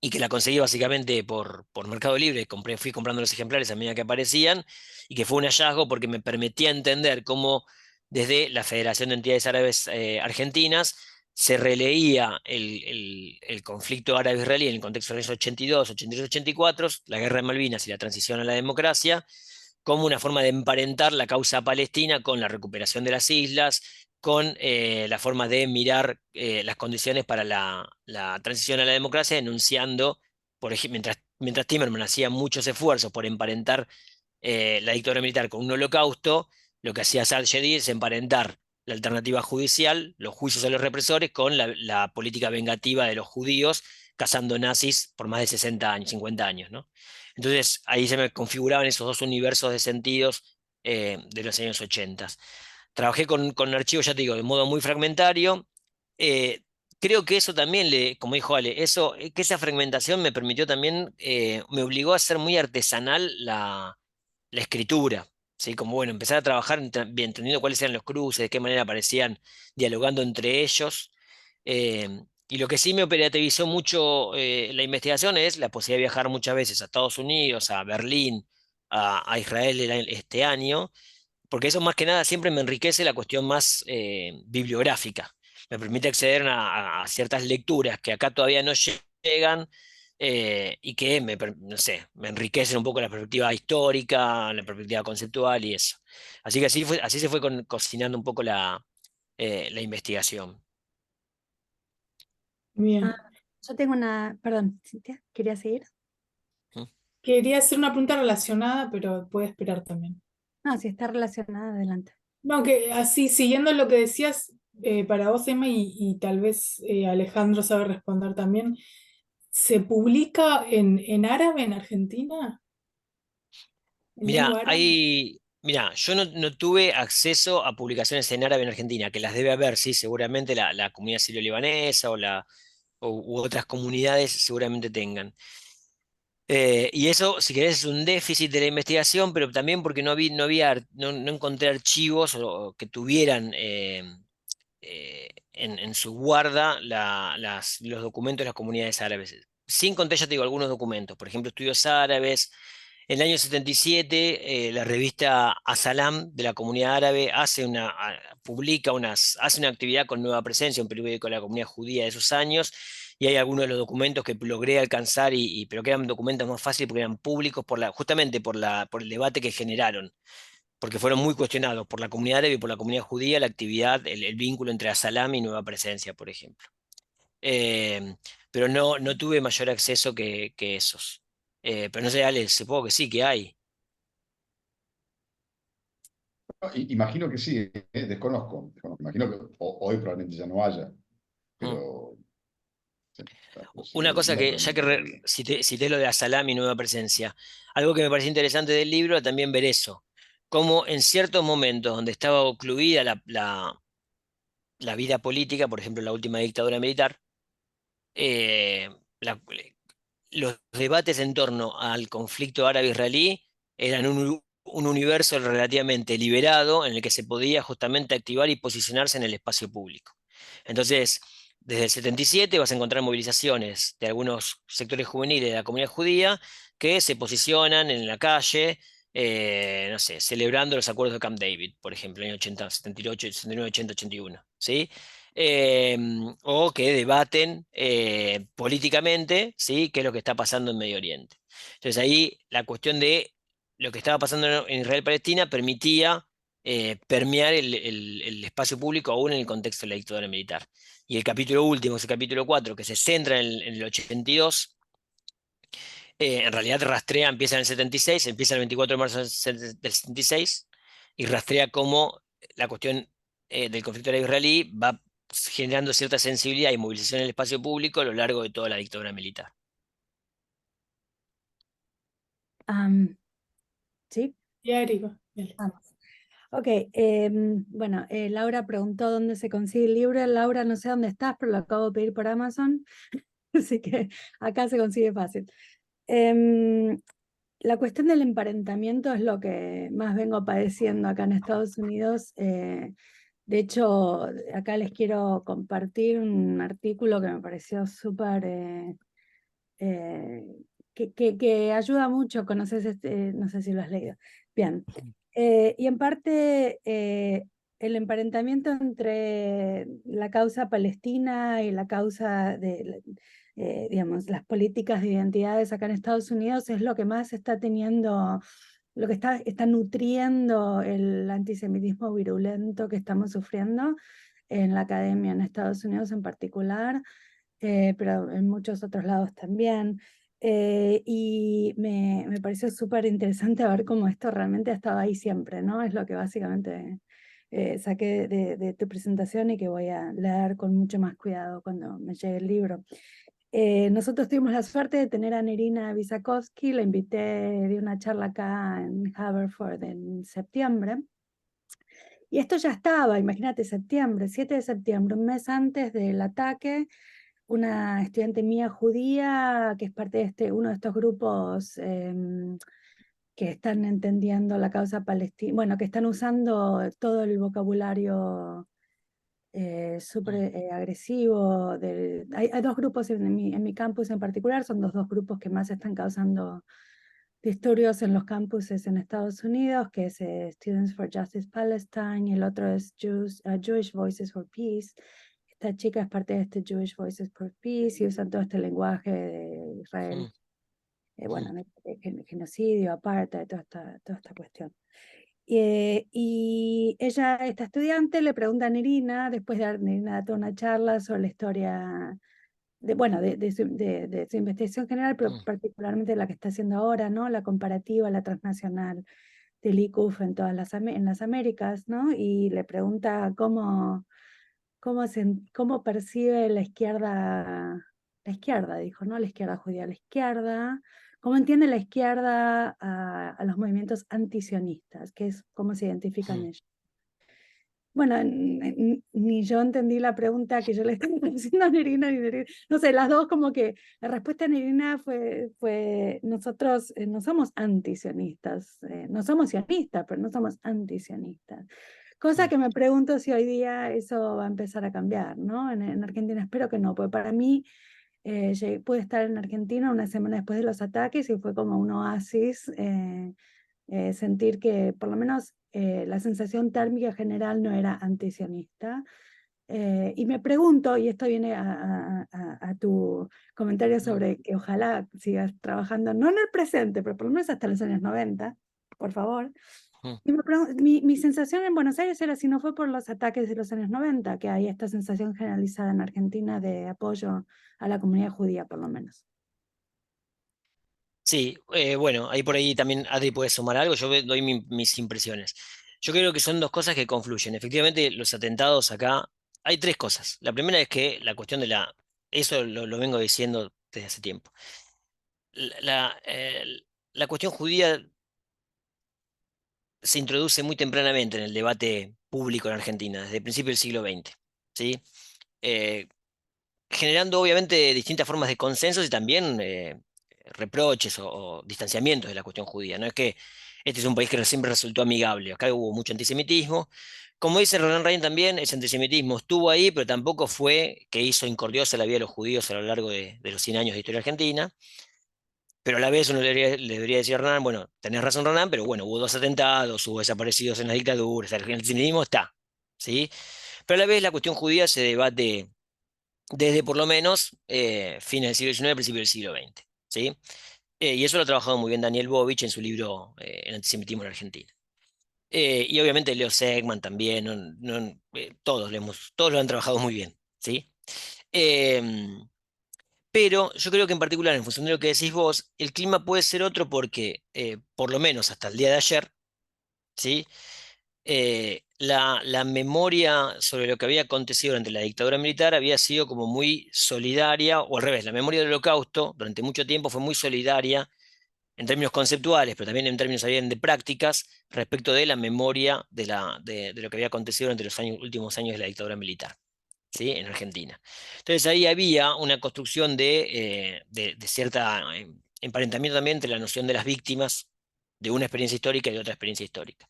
y que la conseguí básicamente por Mercado Libre. Fui comprando los ejemplares a medida que aparecían y que fue un hallazgo porque me permitía entender cómo desde la Federación de Entidades Árabes Argentinas se releía el conflicto árabe-israelí en el contexto de los 82, 83, 84, la guerra de Malvinas y la transición a la democracia, como una forma de emparentar la causa palestina con la recuperación de las islas, con la forma de mirar las condiciones para la transición a la democracia, denunciando, por ejemplo, mientras Timerman hacía muchos esfuerzos por emparentar la dictadura militar con un holocausto, lo que hacía Saad Jedid es emparentar la alternativa judicial, los juicios a los represores, con la política vengativa de los judíos cazando nazis por más de 60 años, 50 años, ¿no? Entonces ahí se me configuraban esos dos universos de sentidos de los años 80. Trabajé con archivos, ya te digo, de modo muy fragmentario. Eh, Creo que eso también, como dijo Ale, que esa fragmentación me permitió también, me obligó a ser muy artesanal la escritura. ¿Sí? Como bueno, empezar a trabajar bien, entendiendo cuáles eran los cruces, de qué manera aparecían dialogando entre ellos. Y lo que sí me operativizó mucho la investigación es la posibilidad de viajar muchas veces a Estados Unidos, a Berlín, a Israel este año, porque eso más que nada siempre me enriquece la cuestión más bibliográfica. Me permite acceder a ciertas lecturas que acá todavía no llegan y que no sé, me enriquecen un poco la perspectiva histórica, la perspectiva conceptual y eso. Así que así se fue cocinando un poco la investigación. Bien. Yo tengo perdón, Cintia, ¿quería seguir? ¿Mm? Quería hacer una pregunta relacionada, pero puede esperar también. No, si está relacionada, adelante. No, que así, siguiendo lo que decías, para vos, Emma, y tal vez Alejandro sabe responder también, ¿se publica en árabe en Argentina? ¿En Mira, lengua árabe? Mira, yo no tuve acceso a publicaciones en árabe en Argentina, que las debe haber, sí, seguramente la comunidad sirio-libanesa u otras comunidades seguramente tengan. Y eso, si querés, es un déficit de la investigación, pero también porque no encontré archivos o que tuvieran en su guarda los documentos de las comunidades árabes. Sí encontré, ya te digo, algunos documentos, por ejemplo, estudios árabes. En el año 77, la revista Asalam de la comunidad árabe hace una actividad con Nueva Presencia, un periódico de la comunidad judía de esos años, y hay algunos de los documentos que logré alcanzar, pero que eran documentos más fáciles porque eran públicos justamente por el debate que generaron, porque fueron muy cuestionados por la comunidad árabe y por la comunidad judía la actividad, el vínculo entre Asalam y Nueva Presencia, por ejemplo. Eh, pero no tuve mayor acceso que esos. Pero no sé, Ale, supongo que sí, que hay. Imagino que sí, desconozco. Imagino que hoy probablemente ya no haya, Mm. pero sí, Una sin cosa duda que, ya que probablemente todavía. cité lo de Asalam y Nueva Presencia, algo que me pareció interesante del libro también ver eso, como en ciertos momentos donde estaba ocluida la vida política, por ejemplo, la última dictadura militar, eh, la- los debates en torno al conflicto árabe-israelí eran un universo relativamente liberado en el que se podía justamente activar y posicionarse en el espacio público. Entonces, desde el 77 vas a encontrar movilizaciones de algunos sectores juveniles de la comunidad judía que se posicionan en la calle, no sé, celebrando los acuerdos de Camp David, por ejemplo, en el año 80, 78, 79, 80, 81, ¿sí? eh, o que debaten políticamente, ¿sí? qué es lo que está pasando en Medio Oriente. Entonces ahí la cuestión de lo que estaba pasando en Israel-Palestina permitía permear el espacio público aún en el contexto de la dictadura militar. Y el capítulo último, ese capítulo 4, que se centra en el 82, en realidad empieza en el 76, empieza el 24 de marzo del 76, y rastrea cómo la cuestión del conflicto árabe-israelí va generando cierta sensibilidad y movilización en el espacio público a lo largo de toda la dictadura militar. ¿Sí? Y Erika, dale. Vamos. Ok, bueno, Laura preguntó dónde se consigue el libro. Laura, no sé dónde estás, pero lo acabo de pedir por Amazon, así que acá se consigue fácil. La cuestión del emparentamiento es lo que más vengo padeciendo acá en Estados Unidos. De hecho, acá les quiero compartir un artículo que me pareció súper, que ayuda mucho. Conoces no sé si lo has leído. Bien. Y en parte el emparentamiento entre la causa palestina y la causa de, digamos, las políticas de identidades acá en Estados Unidos es lo que más está teniendo, lo que está nutriendo el antisemitismo virulento que estamos sufriendo en la academia en Estados Unidos en particular, pero en muchos otros lados también. Y me pareció súper interesante ver cómo esto realmente ha estado ahí siempre, ¿no? Es lo que básicamente saqué de tu presentación y que voy a leer con mucho más cuidado cuando me llegue el libro. Nosotros tuvimos la suerte de tener a Nerina Visakovsky, la invité de una charla acá en Haverford en septiembre. Y esto ya estaba, imagínate, septiembre, 7 de septiembre, un mes antes del ataque, una estudiante mía judía, que es parte de uno de estos grupos que están entendiendo la causa palestina, bueno, que están usando todo el vocabulario súper agresivo. Hay dos grupos en mi campus en particular, son los dos grupos que más están causando disturbios en los campuses en Estados Unidos, que es Students for Justice Palestine, y el otro es Jewish Voices for Peace. Esta chica es parte de este Jewish Voices for Peace y usan todo este lenguaje de Israel, bueno, de genocidio, apartheid, toda esta cuestión. Y ella, esta estudiante, le pregunta a Nerina, después de Nerina da toda una charla sobre la historia bueno, de su investigación general, pero particularmente la que está haciendo ahora, ¿no? La comparativa, la transnacional del ICUF en todas en las Américas, ¿no? Y le pregunta cómo percibe la izquierda dijo, ¿no? La izquierda judía, la izquierda, ¿Cómo entiende la izquierda a los movimientos antisionistas? Que es cómo se identifican ellos. Bueno, ni yo entendí la pregunta que yo le estaba haciendo a Nerina ni Nerina. No sé, las dos como que la respuesta de Nerina fue nosotros no somos antisionistas, no somos sionistas, pero no somos antisionistas. Cosa que me pregunto si hoy día eso va a empezar a cambiar, ¿no? En Argentina espero que no, porque para mí pude estar en Argentina una semana después de los ataques y fue como un oasis. Sentir que por lo menos la sensación térmica general no era antisionista. Y me pregunto, y esto viene a tu comentario sobre que ojalá sigas trabajando, no en el presente, pero por lo menos hasta los años 90, por favor. Y mi sensación en Buenos Aires era si no fue por los ataques de los años 90, que hay esta sensación generalizada en Argentina de apoyo a la comunidad judía, por lo menos. Sí, bueno, ahí por ahí también Adri puede sumar algo, yo doy mis impresiones. Yo creo que son dos cosas que confluyen. Efectivamente, los atentados acá, hay tres cosas. La primera es que la cuestión de eso lo vengo diciendo desde hace tiempo. La cuestión judía se introduce muy tempranamente en el debate público en Argentina, desde el principio del siglo XX, ¿sí? Eh, Generando obviamente distintas formas de consensos y también reproches o distanciamientos de la cuestión judía. No es que este es un país que siempre resultó amigable, acá hubo mucho antisemitismo. Como dice Roland Rein también, ese antisemitismo estuvo ahí, pero tampoco fue que hizo incordiosa la vida de los judíos a lo largo de los 100 años de historia argentina. Pero a la vez uno le debería decir a Roland, bueno, tenés razón Roland, pero bueno, hubo dos atentados, hubo desaparecidos en las dictaduras, el antisemitismo está, ¿sí? Pero a la vez la cuestión judía se debate desde por lo menos fines del siglo XIX, principios del siglo XX, ¿sí? Y eso lo ha trabajado muy bien Daniel Bovich en su libro El antisemitismo en Argentina. Y obviamente Leo Segman también, todos lo han trabajado muy bien, ¿sí? Em, pero yo creo que en particular, en función de lo que decís vos, el clima puede ser otro porque, por lo menos hasta el día de ayer, ¿sí? La memoria sobre lo que había acontecido durante la dictadura militar había sido como muy solidaria, o al revés, la memoria del Holocausto durante mucho tiempo fue muy solidaria en términos conceptuales, pero también en términos también de prácticas, respecto de la memoria de lo que había acontecido durante los últimos años de la dictadura militar, ¿sí? En Argentina. Entonces ahí había una construcción de cierta emparentamiento también entre la noción de las víctimas de una experiencia histórica y de otra experiencia histórica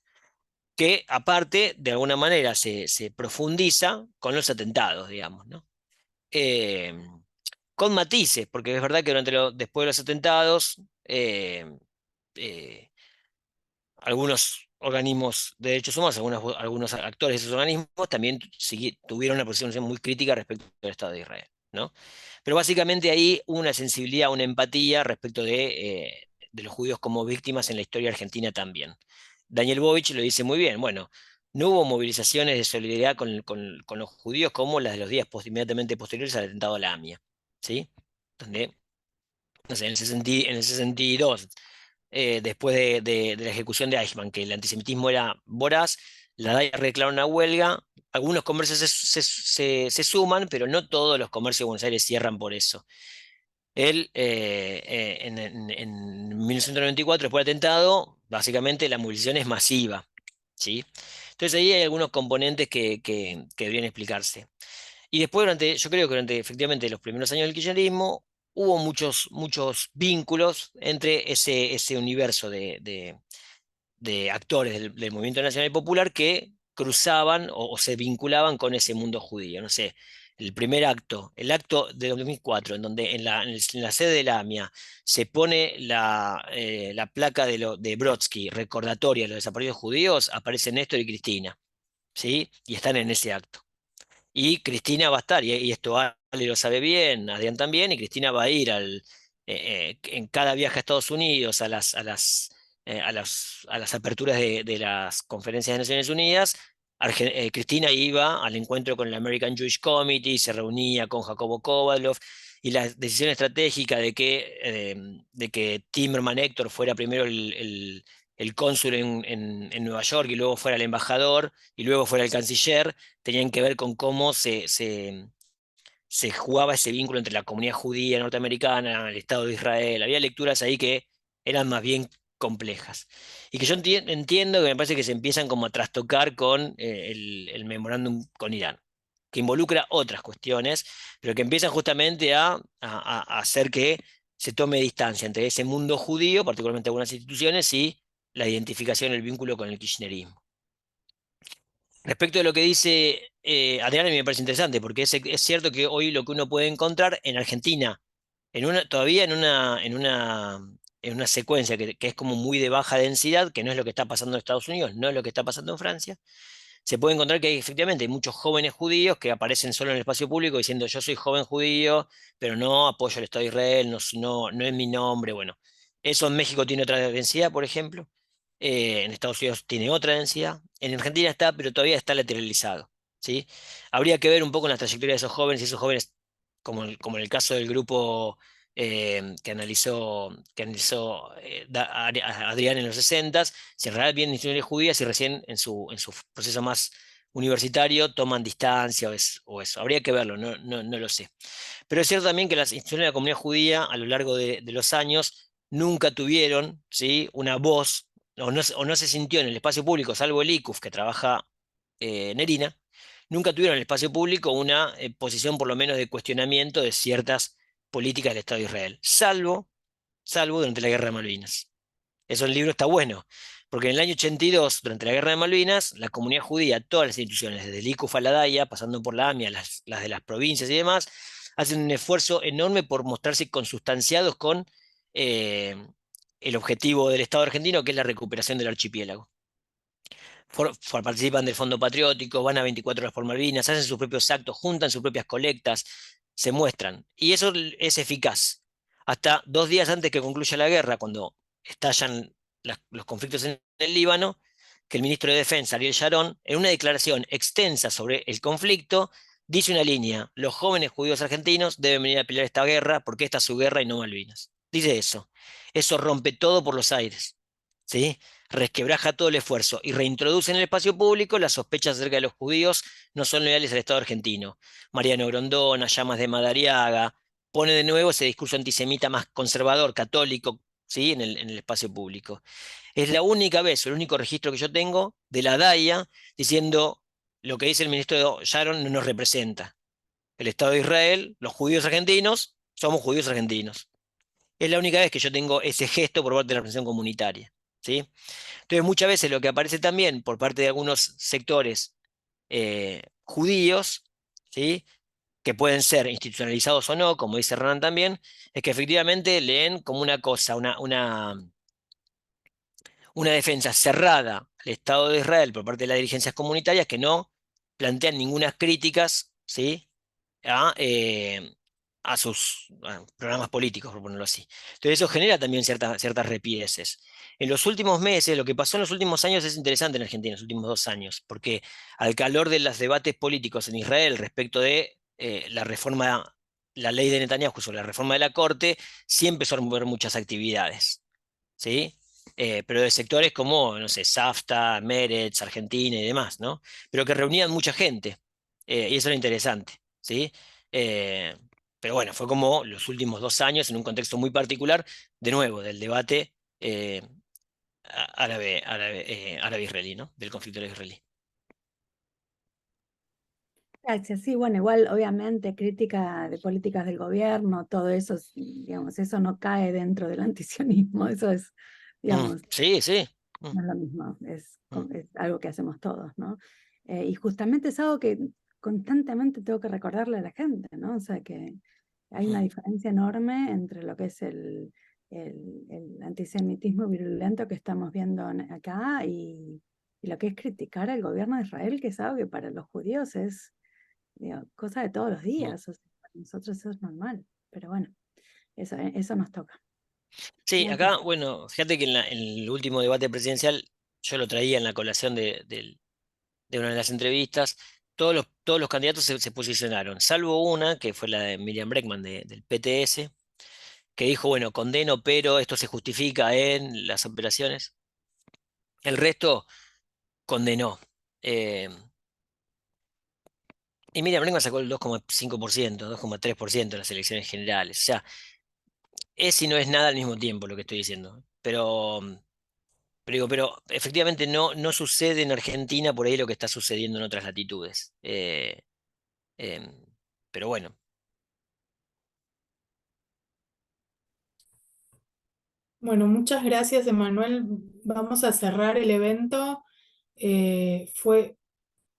que aparte, de alguna manera, se profundiza con los atentados, digamos, ¿no? Eh, con matices, porque es verdad que después de los atentados, eh, algunos organismos de derechos humanos, algunos actores de esos organismos también tuvieron una posición muy crítica respecto al Estado de Israel, ¿no? Pero básicamente ahí hubo una sensibilidad, una empatía respecto de los judíos como víctimas en la historia argentina también. Daniel Bovich lo dice muy bien, bueno, no hubo movilizaciones de solidaridad con los judíos como las de los días inmediatamente posteriores al atentado a la AMIA, ¿sí? Donde, no sé, en el 62 después de la ejecución de Eichmann, que el antisemitismo era voraz, la DAI reclama una huelga, algunos comercios se suman, pero no todos los comercios de Buenos Aires cierran por eso. En 1994, después del atentado, básicamente la movilización es masiva, ¿sí? Entonces ahí hay algunos componentes que deberían explicarse. Y después, yo creo que durante efectivamente los primeros años del kirchnerismo, hubo muchos vínculos entre ese universo de actores del Movimiento Nacional y Popular que cruzaban o se vinculaban con ese mundo judío. No sé, el acto de 2004, en donde en la sede de la AMIA se pone la placa de Brodsky, recordatoria de los desaparecidos judíos, aparecen Néstor y Cristina, ¿sí? Y están en ese acto. Y Cristina va a estar, y esto Ale lo sabe bien, Adrián también, y Cristina va a ir en cada viaje a Estados Unidos, a las aperturas de las conferencias de Naciones Unidas. Cristina iba al encuentro con el American Jewish Committee, se reunía con Jacobo Kovalov, y la decisión estratégica de que Timerman Héctor fuera primero el cónsul en Nueva York y luego fuera el embajador y luego fuera el canciller, tenían que ver con cómo se se jugaba ese vínculo entre la comunidad judía norteamericana, el Estado de Israel. Había lecturas ahí que eran más bien complejas. Y que yo entiendo que me parece que se empiezan como a trastocar con el memorándum con Irán, que involucra otras cuestiones, pero que empiezan justamente a hacer que se tome distancia entre ese mundo judío, particularmente algunas instituciones, y la identificación, el vínculo con el kirchnerismo. Respecto de lo que dice Adriana, a mí me parece interesante, porque es cierto que hoy lo que uno puede encontrar en Argentina, todavía en una secuencia que es como muy de baja densidad, que no es lo que está pasando en Estados Unidos, no es lo que está pasando en Francia, se puede encontrar que efectivamente hay muchos jóvenes judíos que aparecen solo en el espacio público diciendo yo soy joven judío, pero no apoyo al Estado de Israel, no es mi nombre. Bueno, eso en México tiene otra densidad, por ejemplo. En Estados Unidos tiene otra densidad. En Argentina está, pero todavía está lateralizado. ¿Sí? Habría que ver un poco en la trayectoria de esos jóvenes, y esos jóvenes, como en el caso del grupo que analizó Adrián en los 60, si en realidad vienen instituciones judías y recién en su proceso más universitario toman distancia o eso. Habría que verlo, no lo sé. Pero es cierto también que las instituciones de la comunidad judía a lo largo de los años nunca tuvieron, ¿sí?, una voz, o no se sintió en el espacio público, salvo el ICUF que trabaja en Erina, nunca tuvieron en el espacio público una posición por lo menos de cuestionamiento de ciertas políticas del Estado de Israel, salvo durante la Guerra de Malvinas. Eso en el libro está bueno, porque en el año 82, durante la Guerra de Malvinas, la comunidad judía, todas las instituciones, desde el ICUF a la DAIA, pasando por la AMIA, las de las provincias y demás, hacen un esfuerzo enorme por mostrarse consustanciados con eh, el objetivo del Estado argentino, que es la recuperación del archipiélago. Participan del Fondo Patriótico, van a 24 horas por Malvinas, hacen sus propios actos, juntan sus propias colectas, se muestran. Y eso es eficaz. Hasta 2 días antes que concluya la guerra, cuando estallan los conflictos en el Líbano, que el ministro de Defensa, Ariel Sharon, en una declaración extensa sobre el conflicto, dice una línea: los jóvenes judíos argentinos deben venir a pelear esta guerra porque esta es su guerra y no Malvinas. Dice eso. Eso rompe todo por los aires. ¿Sí? Resquebraja todo el esfuerzo y reintroduce en el espacio público las sospechas acerca de los judíos no son leales al Estado argentino. Mariano Grondona, Llamas de Madariaga, pone de nuevo ese discurso antisemita más conservador, católico, ¿sí?, en el espacio público. Es la única vez, el único registro que yo tengo de la DAIA diciendo lo que dice el ministro Sharon no nos representa. El Estado de Israel, los judíos argentinos, somos judíos argentinos. Es la única vez que yo tengo ese gesto por parte de la representación comunitaria. ¿Sí? Entonces, muchas veces lo que aparece también por parte de algunos sectores judíos, ¿sí?, que pueden ser institucionalizados o no, como dice Renan también, es que efectivamente leen como una cosa, una defensa cerrada al Estado de Israel por parte de las dirigencias comunitarias que no plantean ninguna críticas, ¿sí?, a sus programas políticos, por ponerlo así. Entonces eso genera también ciertas repieses. En los últimos meses, lo que pasó en los últimos años es interesante en Argentina, en los últimos 2 años, porque al calor de los debates políticos en Israel respecto de la ley de Netanyahu sobre la reforma de la Corte, sí empezó a mover muchas actividades, ¿sí? Pero de sectores como, no sé, SAFTA, Meretz, Argentina y demás, ¿no? Pero que reunían mucha gente, y eso era interesante, ¿sí? Eh, pero bueno, fue como los últimos 2 años en un contexto muy particular, de nuevo, del debate árabe-israelí, ¿no? Del conflicto árabe-israelí. Gracias. Sí, bueno, igual obviamente crítica de políticas del gobierno, todo eso, digamos, eso no cae dentro del antisionismo, eso es, digamos, Sí, sí. no es lo mismo, es algo que hacemos todos, ¿no? Y justamente es algo que constantemente tengo que recordarle a la gente, ¿no? O sea que hay una diferencia enorme entre lo que es el antisemitismo virulento que estamos viendo acá y lo que es criticar al gobierno de Israel, que es algo que para los judíos es, digo, cosa de todos los días. O sea, para nosotros eso es normal, pero bueno, eso nos toca. Sí, Bien. acá, bueno, fíjate que en el último debate presidencial yo lo traía en la colación de una de las entrevistas. Todos los candidatos se posicionaron, salvo una, que fue la de Miriam Bregman del PTS, que dijo, bueno, condeno, pero esto se justifica en las operaciones. El resto condenó. Y Miriam Bregman sacó el 2,5%, 2,3% en las elecciones generales. O sea, es y no es nada al mismo tiempo lo que estoy diciendo. Pero efectivamente no sucede en Argentina por ahí lo que está sucediendo en otras latitudes. Em, pero bueno, Bueno, muchas gracias, Emanuel. Vamos a cerrar el evento. Fue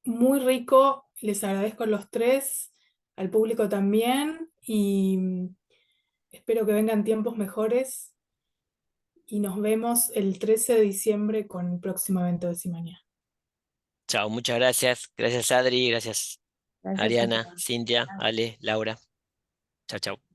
muy rico. Les agradezco a los tres, al público también, y espero que vengan tiempos mejores. Y nos vemos el 13 de diciembre con el próximo evento de Simaña. chao, muchas gracias. Gracias, Adri, gracias, Gracias a Ariana, todos. Cintia, Chao. Ale, Laura. Chao, chao.